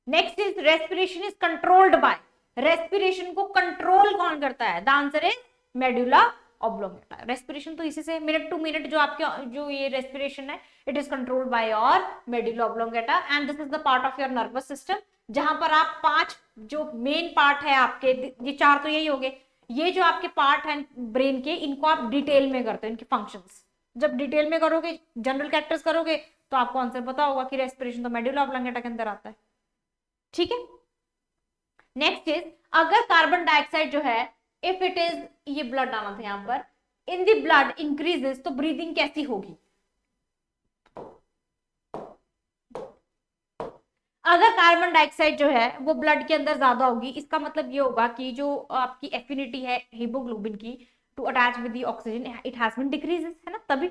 A: Next is respiration is controlled by. Respiration को कंट्रोल कौन करता है, the answer is medulla oblongata. Respiration तो इसी से मिनट टू मिनट जो आपके जो ये रेस्पिरेशन है, it is controlled by your medulla oblongata, and this is the part of your nervous system, जहां पर आप 5 जो मेन पार्ट है आपके, ये 4 तो यही हो गए, ये जो आपके पार्ट हैं ब्रेन के, इनको आप डिटेल में करते हो, इनके फंक्शंस जब डिटेल में करोगे, जनरल कैरेक्टर्स करोगे, तो आपको आंसर पता होगा कि रेस्पिरेशन तो मेडुला ऑब्लोंगेटा के अंदर आता है, ठीक है। नेक्स्ट इज अगर कार्बन डाइऑक्साइड जो है, इफ इट इज, ये ब्लड आना था यहां पर, इन द ब्लड इंक्रीजेस, तो ब्रीदिंग कैसी होगी। अगर कार्बन डाइऑक्साइड जो है वो ब्लड के अंदर ज्यादा होगी, इसका मतलब ये होगा कि जो आपकी एफिनिटी है हीमोग्लोबिन की to attach with the oxygen, it has been decreases, है ना, तभी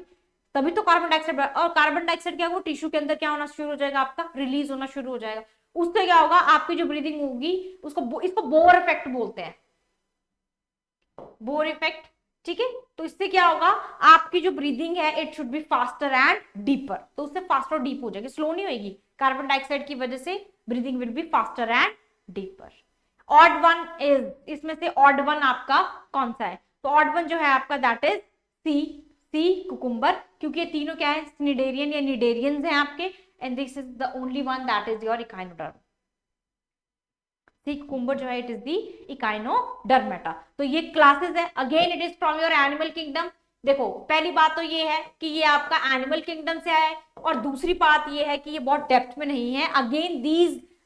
A: तभी तो कार्बन डाइऑक्साइड। और कार्बन डाइऑक्साइड क्या होगा, टिश्यू के अंदर क्या होना शुरू हो जाएगा, आपका रिलीज होना शुरू हो जाएगा। उससे क्या होगा, आपकी जो ब्रीदिंग होगी उसको, इसको बोर इफेक्ट बोलते हैं, बोर इफेक्ट, ठीक है। तो इससे क्या होगा, आपकी जो ब्रीदिंग है it should be faster and deeper, तो उससे फास्ट और डीप हो जाएगी, स्लो नहीं होगी। कार्बन डाइऑक्साइड की वजह से breathing will be faster and deeper. Odd one is, इसमें से ऑड वन आपका कौन सा है, तो ऑड वन जो है आपका दैट इज सी कुकुम्बर, क्योंकि ये तीनों क्या है, स्निडेरियन या निडेरियंस हैं आपके, and this is the only one that is your echinoderm. Sea cucumber जो है इट इज दी इकाइनोडर्मेटा। तो ये क्लासेस है, again it is from your animal kingdom. देखो पहली बात तो ये है कि ये आपका एनिमल किंगडम से आया है, और दूसरी बात ये है कि ये बहुत डेप्थ में नहीं है। Again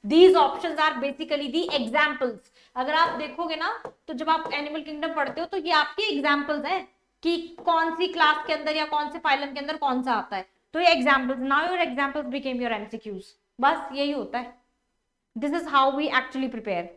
A: these options are basically the examples. अगर आप देखोगे ना तो जब आप एनिमल किंगडम पढ़ते हो तो ये आपके एग्जांपल्स हैं कि कौन सी क्लास के अंदर या कौन से फाइलम के अंदर कौन सा आता है। तो ये examples, now your examples became your MCQs, बस यही होता है। This is how we actually prepare.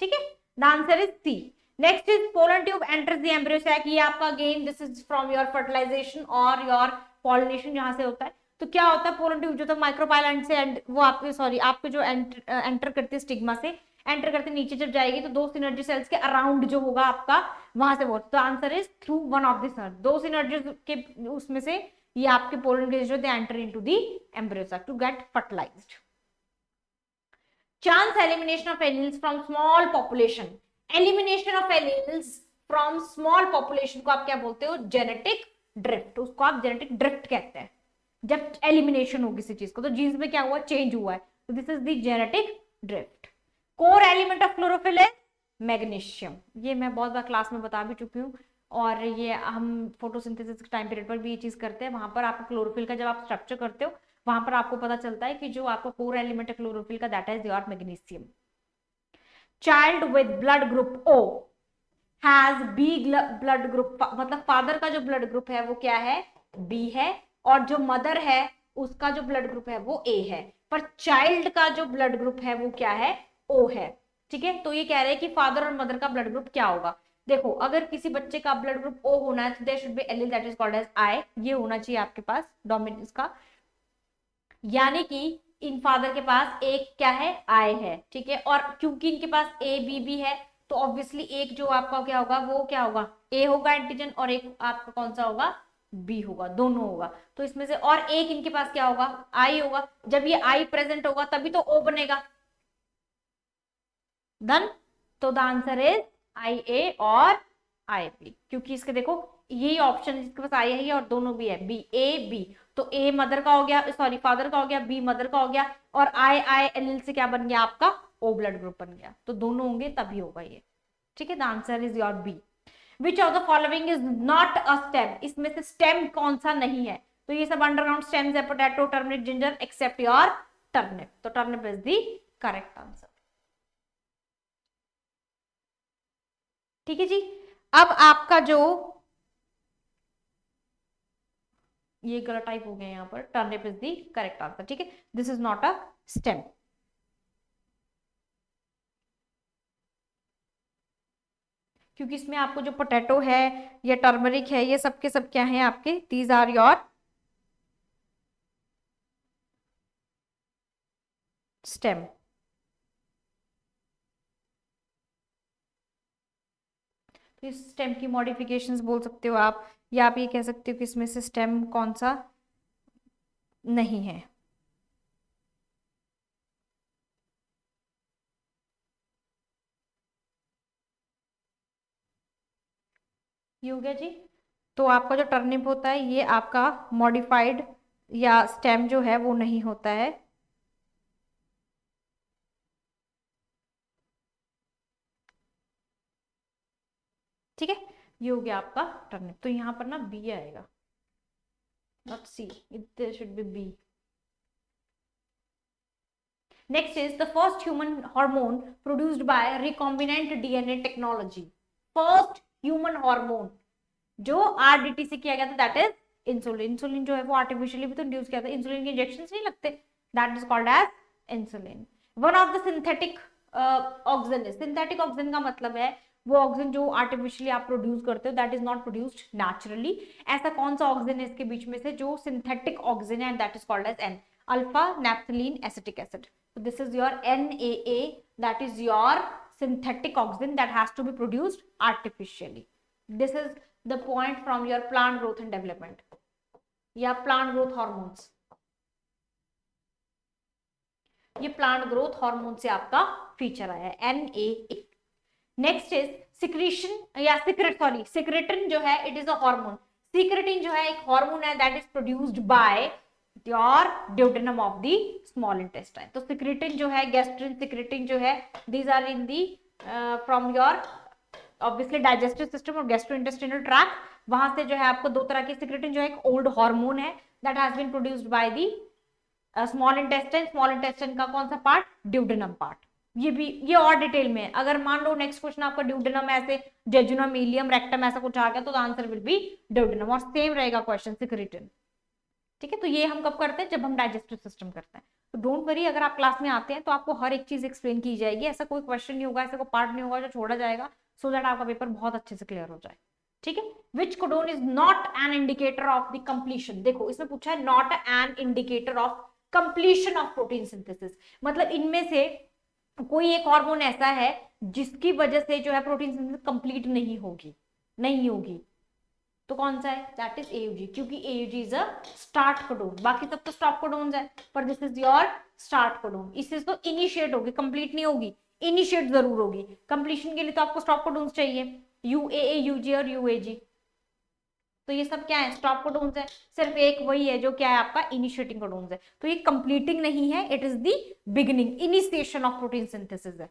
A: ठीक है, the answer is C. Next is pollen tube enters the embryo sac. ये आपका again this is from your fertilization और your pollination, यहां से होता है। तो क्या होता है, पोलन ट्यूब जो था माइक्रोपाइलेंट से वो आपके आपके जो एंटर करती है स्टिग्मा से, एंटर करते नीचे जब जाएगी तो दो सिनर्जी सेल्स के अराउंड जो होगा आपका वहां से वो। तो answer is through one of this, दो सिनर्जी के उसमें से ये आपके पोलन ग्रेन्स जो they enter into the embryo sac to get fertilized. Chance elimination of alleles from small population. Elimination of alleles from small population को आप क्या बोलते हो, जेनेटिक ड्रिफ्ट। उसको आप जेनेटिक ड्रिफ्ट कहते हैं जब एलिमिनेशन हो किसी चीज को। तो जीन्स में क्या हुआ, चेंज हुआ है, तो this is the genetic drift. Core element of chlorophyll है मैग्नीशियम। ये मैं बहुत बार क्लास में बता भी चुकी हूँ, और ये हम फोटोसिंथेसिस के टाइम पीरियड पर भी ये चीज करते हैं। वहां पर आप क्लोरोफिल का जब आप स्ट्रक्चर करते हो वहां पर आपको पता चलता है कि जो आपका कोर एलिमेंट है क्लोरोफिल का that is your magnesium. Child with blood group O has B blood group, मतलब फादर का जो ब्लड ग्रुप है वो क्या है, बी है, और जो मदर है उसका जो ब्लड ग्रुप है वो ए है, पर चाइल्ड का जो ब्लड ग्रुप है वो क्या है, ओ है। ठीक है, तो ये कह रहे हैं कि फादर और मदर का ब्लड ग्रुप क्या होगा। देखो अगर किसी बच्चे का ब्लड ग्रुप ओ होना है तो there should be allele that is called as I, ये होना चाहिए आपके पास डोमिनेंस का, यानी कि इन फादर के पास एक क्या है, आई है। ठीक है, और क्योंकि इनके पास ए बी भी है तो ऑब्वियसली एक जो आपका क्या होगा वो क्या होगा, ए होगा एंटीजन, और एक आपका कौन सा होगा, बी होगा, दोनों होगा। तो इसमें से और एक इनके पास क्या होगा, आई होगा। जब ये आई प्रेजेंट होगा तभी तो ओ बनेगा, डन। तो द आंसर इज आई ए और आई बी, क्योंकि इसके देखो यही ऑप्शन जिसके पास आई है और दोनों भी है, बी ए बी। तो ए मदर का हो गया, सॉरी फादर का हो गया, बी मदर का हो गया, और आई आई एलील से क्या बन गया आपका, ओ ब्लड ग्रुप बन गया। तो दोनों होंगे तभी होगा ये। ठीक है, the answer is your B. Which of the following is not a stem, इसमें से स्टेम कौन सा नहीं है। तो ये सब अंडरग्राउंड स्टेम्स है, potato, turmeric, ginger, except your turnip. तो turnip is the correct answer. ठीक है जी, अब आपका जो ये गलत टाइप हो गया यहाँ पर, turnip is the correct answer. ठीक है, this is not a stem. क्योंकि इसमें आपको जो पोटैटो है या टर्मरिक है ये सब के सब क्या है आपके, दीज आर योर स्टेम। तो इस स्टेम की मॉडिफिकेशंस बोल सकते हो आप, या आप ये कह सकते हो कि इसमें से स्टेम कौन सा नहीं है। ये हो गया जी। तो आपका जो टर्निप होता है ये आपका मॉडिफाइड या स्टेम जो है वो नहीं होता है। ठीक है, ये हो गया आपका टर्निप। तो यहाँ पर ना बी आएगा, not C, it should be B. Next is the first human hormone produced by recombinant DNA technology. First human hormone जो RDT से किया गया था that is इंसुलिन। इंसुलिन जो है वो आर्टिफिशियली भी तो इंड्यूस किया था, इंसुलिन के इंजेक्शन नहीं लगते, that is called as insulin. One of the synthetic oxygen है, सिंथेटिक ऑक्सीजन का मतलब है वो ऑक्सीजन जो आर्टिफिशियली आप प्रोड्यूस करते हो, that is not produced naturally. ऐसा कौन सा ऑक्सीजन है इसके बीच में से जो सिंथेटिक ऑक्सीजन है, that is called as an alpha naphthalene acetic acid. So this is your NAA, that is your synthetic oxygen that has to be produced artificially. This is the point from your plant growth and development या plant growth hormones। ये plant growth hormone से आपका feature आया है NAA। Next is secretion या secretin जो है it is a hormone. Secretin जो है एक हार्मोन है that is produced by your duodenum of the small intestine. तो सिक्रेटिन जो है, गैस्ट्रिन सिक्रेटिन जो है, these are in the from your obviously digestive system और गैस्ट्रोइंटेस्टिनल ट्रैक्ट, वहां से जो है आपको दो तरह की सिक्रेटिन जो है एक ओल्ड हार्मोन है that has been produced by the small intestine का कौन सा पार्ट, ड्यूडेनम पार्ट। ये भी ये और डिटेल में है। अगर मान लो नेक्स्ट क्वेश्चन आपका ड्यूडेनम ऐसे जेजुनम, इलियम, रेक्टम ऐसा कुछ आ गया तो आंसर विल बी ड्यूडेनम, और सेम रहेगा क्वेश्चन सिक्रेटिन। ठीक है, तो ये हम कब करते हैं, जब हम डाइजेस्टिव सिस्टम करते हैं। तो डोंट वरी, अगर आप क्लास में आते हैं तो आपको हर एक चीज एक्सप्लेन की जाएगी, ऐसा कोई क्वेश्चन नहीं होगा, ऐसा कोई पार्ट नहीं होगा जो छोड़ा जाएगा, सो दैट आपका पेपर बहुत अच्छे से क्लियर हो जाए। ठीक है, which codon is not an indicator of the completion. देखो इसमें पूछा है not an indicator of completion of protein synthesis, मतलब इनमें से कोई एक हार्मोन ऐसा है जिसकी वजह से जो है प्रोटीन सिंथेसिस कंप्लीट नहीं होगी, तो कौन सा है, दैट इज एयूजी, क्योंकि AUG is a start codon, बाकी सब तो स्टॉप कोडोन है, पर this is your start codon. इससे तो इनिशिएट होगी, कंप्लीट नहीं होगी, इनिशिएट जरूर होगी। कंप्लीशन के लिए तो आपको स्टॉप कोडोन चाहिए, यूएए, यूजी और यूएजी, तो ये सब क्या है, स्टॉप कोडोन्स है। सिर्फ एक वही है जो क्या है आपका इनिशिएटिंग कोडोन्स है, तो ये कंप्लीटिंग नहीं है, it is the beginning, initiation of protein synthesis है।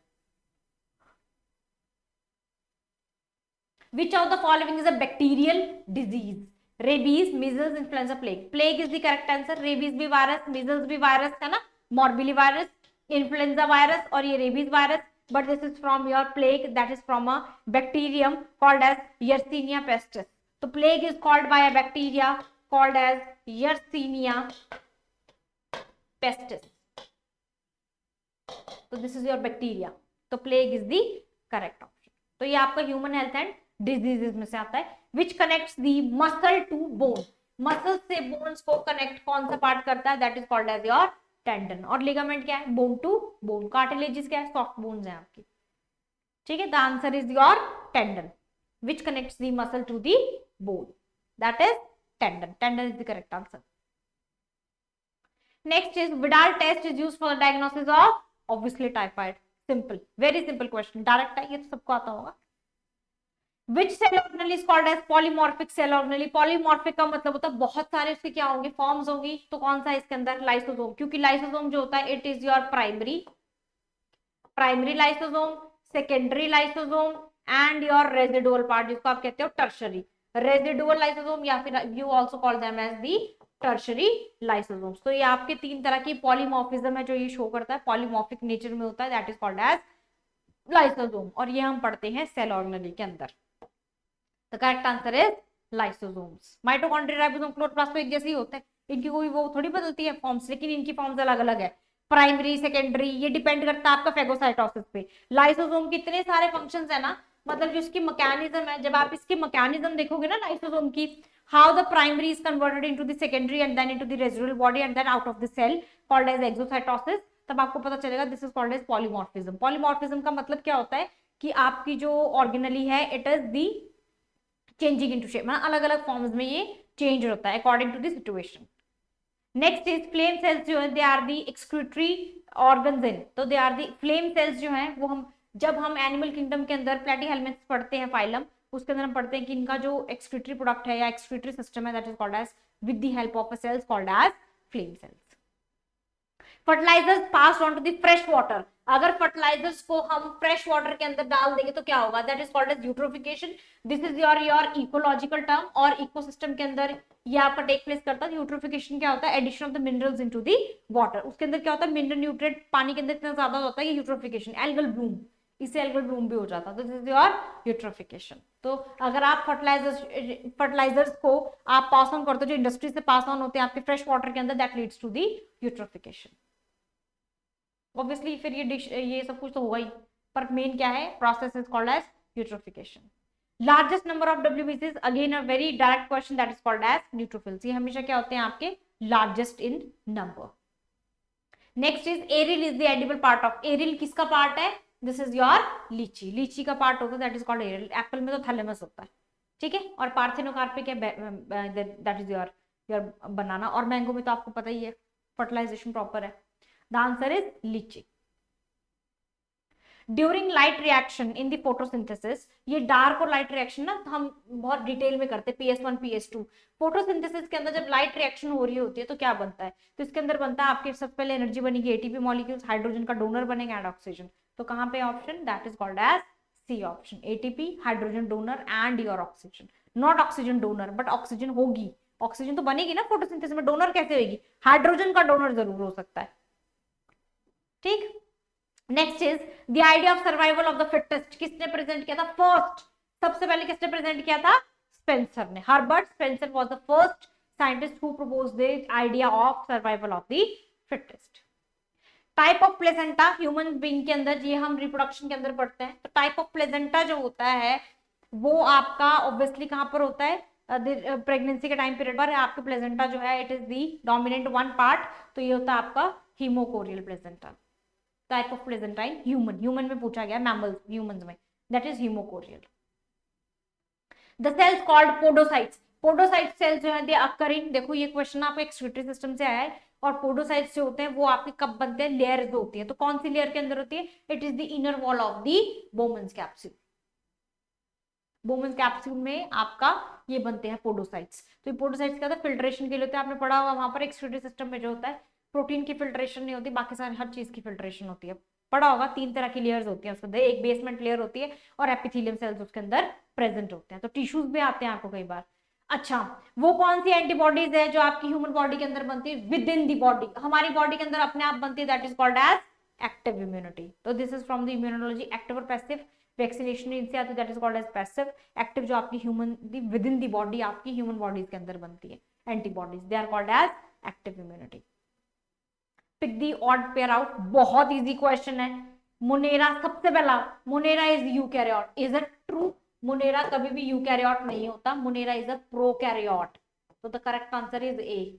A: Which of the following is a bacterial disease? Rabies, measles, influenza, plague. Plague is the correct answer. Rabies भी वायरस, measles भी virus है ना, morbilli वायरस, influenza वायरस और ये rabies virus, but this is from your plague, that is from a bacterium called as Yersinia pestis. तो plague is called by a bacteria called as Yersinia pestis. तो this is your bacteria. तो plague is the correct option. तो ये आपका human health and diseases में से आता है। Which connects the muscle to bone, muscle से बोन्स को कनेक्ट कौन सा पार्ट करता है, that is called as your tendon. और लिगामेंट क्या है, बोन टू बोन। कार्टिलेजिस क्या है, सॉफ्ट बोन्स है आपकी। ठीक है, the answer is your tendon, which connects the muscle to the bone, that is tendon. Tendon is the correct answer. Next is Widal test is used for diagnosis of obviously typhoid. Simple, very simple question, direct है, ये तो सबको आता होगा। Which cell organelle is called as polymorphic cell organelle? Polymorphic का मतलब होता है बहुत सारे उसके क्या होंगे, फॉर्म्स होंगी, तो कौन सा है इसके अंदर, लाइसोसोम, क्योंकि लाइसोसोम जो होता है it is your primary lysosome, secondary lysosome and your residual part, जिसको आप कहते हो टर्शरी रेजिडुअल लाइसोसोम, या फिर you also call them as the tertiary lysosomes. तो ये आपके तीन तरह की पॉलीमॉर्फिज्म है जो ये शो करता है, पॉलीमॉर्फिक नेचर में होता है, that is called as lysosome, और ये हम पढ़ते हैं सेल ऑर्गेनेली के अंदर। The correct answer is lysosomes. Mitochondria, ribosome, chloroplast एक जैसे ही होते हैं, इनकी कोई वो थोड़ी बदलती है फॉर्म्स, लेकिन इनकी फॉर्म्स अलग अलग है, प्राइमरी, सेकेंडरी, ये डिपेंड करता है आपका फेगोसाइटोसिस पे। लाइसोसोम के इतने सारे फंक्शंस है ना, मतलब जो इसकी मैकेनिज्म है, जब आप इसकी मैकेनिज्म देखोगे ना लाइसोसोम की, how the primary is converted into the secondary and then into the residual body and then out of the cell called as exocytosis, तब आपको पता चलेगा this is called as polymorphism. Polymorphism का मतलब क्या होता है कि आपकी जो ऑर्गेनली है it is the changing into shape, मतलब अलग अलग फॉर्म्स में ये चेंज होता है according to the situation. Next is flame cells, जो है they are the excretory organs in, तो they are the flame cells जो है वो हम जब हम एनिमल किंगडम के अंदर प्लेटीहेल्मिन्थ्स पढ़ते हैं फाइलम, उसके अंदर हम पढ़ते हैं कि इनका जो एक्सक्रीटरी प्रोडक्ट है या एक्सक्रीटरी सिस्टम है that is called as with the help of a cells called as flame cells. Fertilizers pass on to the fresh water, अगर फर्टिलाइजर्स को हम फ्रेश वाटर के अंदर डाल देंगे तो क्या होगा, that is called as eutrophication. This is your ecological term, और इकोसिस्टम के अंदर ये आपका टेक प्लेस करता है। यूट्रोफिकेशन क्या होता है, addition of the minerals into the water, उसके अंदर क्या होता है, मिनरल न्यूट्रिएंट पानी के अंदर इतना ज्यादा होता है, ये यूट्रोफिकेशन। एल्गल ब्लूम, इससे एल्गल ब्लूम भी हो जाता है, तो दिस इज योर यूट्रोफिकेशन। तो अगर आप फर्टिलाइजर्स को आप पास ऑन करते हो जो इंडस्ट्री से पास ऑन होते हैं आपके फ्रेश वाटर के अंदर, that leads to the eutrophication. Obviously फिर ये सब कुछ तो होगा ही, पर मेन क्या है, process is called as eutrophication. Largest number of डब्ल्यूबीसीज, again a very direct question, that is called as neutrophils. ये हमेशा क्या होते हैं आपके largest in number. Next is aril is the edible part of, aril किसका पार्ट है, this is your lychee, lychee का पार्ट होता है that is called aril. Apple में तो थैलेमस होता है, ठीक है, और पार्थेनोकार्पिक है दैट इज योर बनाना, और मैंगो में तो आपको पता ही है फर्टिलाइजेशन प्रॉपर है। The answer is lychee. During light reaction in the photosynthesis, ये डार्क और लाइट रिएक्शन ना हम बहुत डिटेल में करते हैं, PS1 PS2। फोटोसिंथेसिस के अंदर जब लाइट रिएक्शन हो रही होती है तो क्या बनता है, तो इसके अंदर बनता है आपके सबसे पहले एनर्जी बनेगी एटीपी मॉलिक्यूल्स, हाइड्रोजन का डोनर बनेगा एंड ऑक्सीजन। तो कहाँ पे option, that is called as C option, ATP, hydrogen donor and your oxygen. Not oxygen donor, but oxygen होगी, ऑक्सीजन तो बनेगी ना फोटोसिंथेसिस में, डोनर कैसे होगी, हाइड्रोजन का डोनर जरूर हो सकता है। ठीक, next is the idea of survival of the fittest किसने प्रेजेंट किया था फर्स्ट, सबसे पहले किसने प्रेजेंट किया था, स्पेंसर ने, Herbert Spencer was the first scientist who proposed the idea of survival of the fittest. Type of placenta human being के अंदर, ये हम रिप्रोडक्शन के अंदर पढ़ते हैं, तो टाइप ऑफ प्लेसेंटा जो होता है वो आपका ऑब्वियसली कहां पर होता है, प्रेगनेंसी के टाइम पीरियड पर आपके प्लेसेंटा जो है it is the dominant one part, तो ये होता है आपका haemochorial placenta. Type of placenta in human, human में पूछा गया, मैमल्स ह्यूमंस में, that is haemochorial. The cells called podocytes, podocyte cells जो है दे अकर इन, देखो ये क्वेश्चन आपको एक्सक्रीटरी सिस्टम से आया है, और पोडोसाइट्स जो होते हैं वो आपके कब बनते हैं, लेयर्स होती है, तो कौन सी लेयर के अंदर होती है, it is the inner wall of the Bowman's capsule, Bowman's capsule में आपका ये बनते हैं पोडोसाइट्स। तो ये पोडोसाइट्स क्या होता है, फिल्ट्रेशन के लिए होता है, आपने पढ़ा हुआ वहां पर एक्सक्रीटरी सिस्टम में जो होता है प्रोटीन की फिल्ट्रेशन नहीं होती, बाकी सारी हर चीज की फिल्ट्रेशन होती है, पढ़ा होगा, 3 तरह की लेयर्स होती है उसके अंदर, एक बेसमेंट लेयर होती है और एपिथेलियम सेल्स उसके अंदर प्रेजेंट होते हैं, तो टिश्यूज भी आते हैं आपको कई बार। अच्छा, वो कौन सी एंटीबॉडीज है जो आपकी ह्यूमन बॉडी के अंदर बनती है, विद इन दी बॉडी, हमारी बॉडी के अंदर अपने आप बनती है, that is called as active immunity. तो this is from the immunology, active और पैसिव, वैक्सीनेशन इनसे आती है, that is called as passive. Active जो आपकी human within the body आपकी ह्यूमन बॉडीज के अंदर बनती है antibodies, they are called as active immunity. Pick the odd pair out, बहुत इजी क्वेश्चन है। मुनेरा सबसे पहला, Monera is eukaryote, is it true, Monera कभी भी यूकैरियोट नहीं होता, मुनेरा इज अ प्रोकैरियोट, तो the correct answer is A.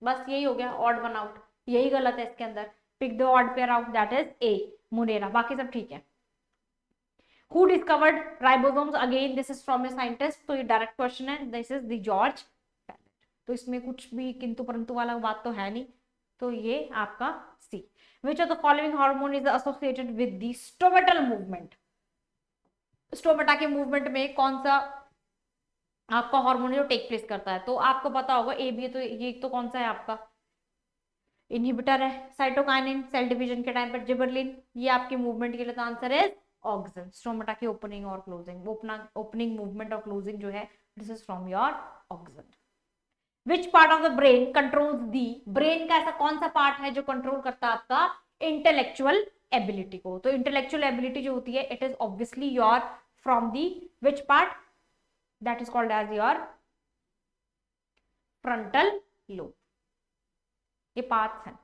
A: बस यही हो गया, ऑड वन आउट, यही गलत है इसके अंदर, pick the odd pair out, that is A Monera, बाकी सब ठीक है। Who discovered ribosomes, again this is from a scientist, तो ये डायरेक्ट क्वेश्चन है, this is the George Palade, तो इसमें कुछ भी किंतु परंतु वाला बात तो है नहीं, तो ये आपका सी। Which of the following hormone is associated with the stomatal movement? Stomata के मूवमेंट में कौन सा आपका हार्मोन जो टेक प्लेस करता है, तो आपको पता होगा ए बी, तो ये तो कौन सा है आपका इनहिबिटर है, साइटोकाइनिन, सेल डिवीजन के टाइम पर जिबरलिन, ये आपके मूवमेंट के लिए तो आंसर है ऑक्सिन, स्टोमेटा की ओपनिंग और क्लोजिंग, वो अपना ओपनिंग मूवमेंट और क्लोजिंग जो है this is from your auxin. Which part of the brain controls the, brain का ऐसा कौन सा पार्ट है जो कंट्रोल करता है आपका इंटेलेक्चुअल एबिलिटी को, तो इंटेलेक्चुअल एबिलिटी जो होती है it is obviously your from the which part, that is called as your frontal lobe, ये पार्ट्स हैं,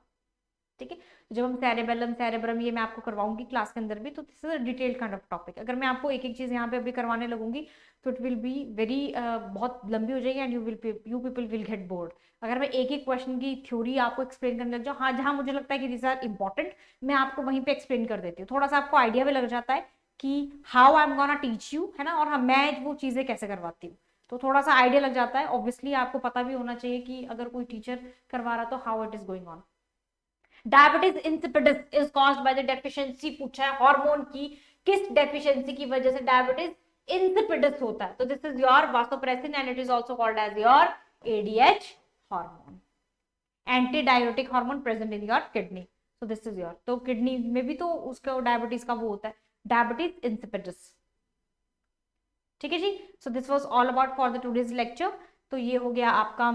A: ठीक है। जब हम सेरेबेलम सेरेब्रम ये मैं आपको करवाऊंगी क्लास के अंदर भी, तो this is a detailed kind of topic, अगर मैं आपको एक एक चीज यहाँ पे अभी करवाने लगूंगी तो इट विल बी वेरी बहुत लंबी हो जाएगी and you people will get bored. अगर मैं एक एक क्वेश्चन की थ्योरी आपको एक्सप्लेन करने लग जाऊँ, हाँ जहाँ मुझे लगता है कि दिस आर इंपॉर्टेंट मैं आपको वहीं पे एक्सप्लेन कर देती हूँ, थोड़ा सा आपको आइडिया भी लग जाता है कि how I am gonna teach you, है ना, और हाँ मैं वो चीजें कैसे करवाती हूँ, तो थोड़ा सा आइडिया लग जाता है। ऑब्वियसली आपको पता भी होना चाहिए कि अगर कोई टीचर करवा रहा तो how it is going on. Diabetes insipidus is caused by the deficiency, पूछा है हार्मोन की किस डेफिशिएंसी की वजह से डायबिटीज इंसिपिडिस होता है, तो this is your vasopressin and it is also called as your ADH hormone, anti diabetic hormone present in your kidney, so this is your, तो किडनी में भी तो उसका डायबिटीज का वो होता है, डायबिटीज इंसिपिडिस, ठीक है जी। So this was all about for the today's lecture, तो ये हो गया आपका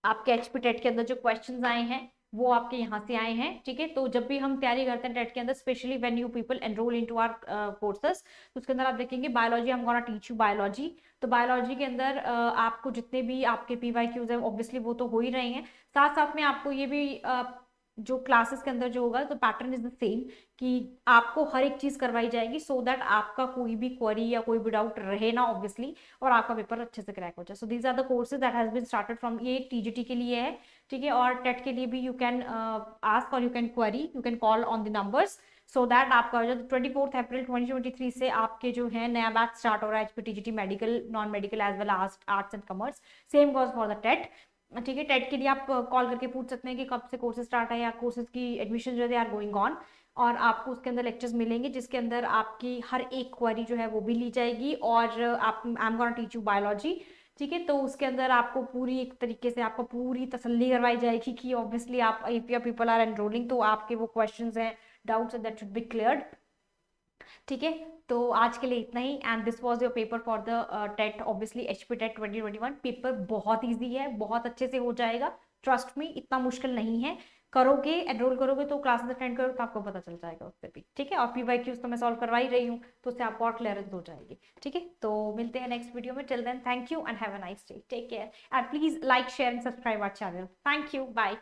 A: आपके एचपी टेट के अंदर जो क्वेश्चंस आए हैं वो आपके यहाँ से आए हैं, ठीक है। तो जब भी हम तैयारी करते हैं टेट के अंदर, specially when you people enroll into our courses, तो उसके अंदर आप देखेंगे biology, I am gonna teach you biology, तो बायोलॉजी के अंदर आपको जितने भी आपके पीवाईक्यूज है ऑब्वियसली वो तो हो ही रहे हैं, साथ साथ में आपको ये भी जो क्लासेस के अंदर जो होगा तो पैटर्न इज द सेम कि आपको हर एक चीज करवाई जाएगी सो दैट आपका कोई भी क्वेरी या कोई भी डाउट रहे ना ऑब्वियसली, और आपका पेपर अच्छे से क्रैक हो जाए। So these are the courses that has been started from, ये टीजीटी के लिए है, ठीक है, और टेट के लिए भी यू कैन आस्क और you can query, you can call on the numbers so that आपका जो 24 अप्रैल 2023 से आपके जो है नया बैच स्टार्ट हो रहा है HPTGT medical non medical as well arts and commerce, same goes for the TET, ठीक है। टेट के लिए आप कॉल करके पूछ सकते हैं कि कब से कोर्सेज स्टार्ट है या कोर्सेज की एडमिशन जो है आर गोइंग ऑन, और आपको उसके अंदर लेक्चर्स मिलेंगे जिसके अंदर आपकी हर एक क्वेरी जो है वो भी ली जाएगी, और आप आई am gonna teach you biology, ठीक है। तो उसके अंदर आपको पूरी एक तरीके से आपको पूरी तसल्ली करवाई जाएगी कि ऑब्वियसली आप if your people are enrolling तो आपके वो क्वेश्चंस हैं doubts that should be cleared, ठीक है। तो आज के लिए इतना ही, and this was your paper for the TET, obviously HP TET 2021। पेपर बहुत इजी है, बहुत अच्छे से हो जाएगा, ट्रस्ट मी, इतना मुश्किल नहीं है। करोगे, एनरोल करोगे तो क्लासेस अटेंड करोगे तो आपको पता चल जाएगा उससे भी, ठीक है। और पीवाईक्यूज तो मैं सॉल्व करवा ही रही हूँ, तो उससे आपको और क्लियरेंस हो जाएगी, ठीक है। तो मिलते हैं नेक्स्ट वीडियो में, till then thank you and have a nice day, take care, and please like share and subscribe our channel. Thank you, bye.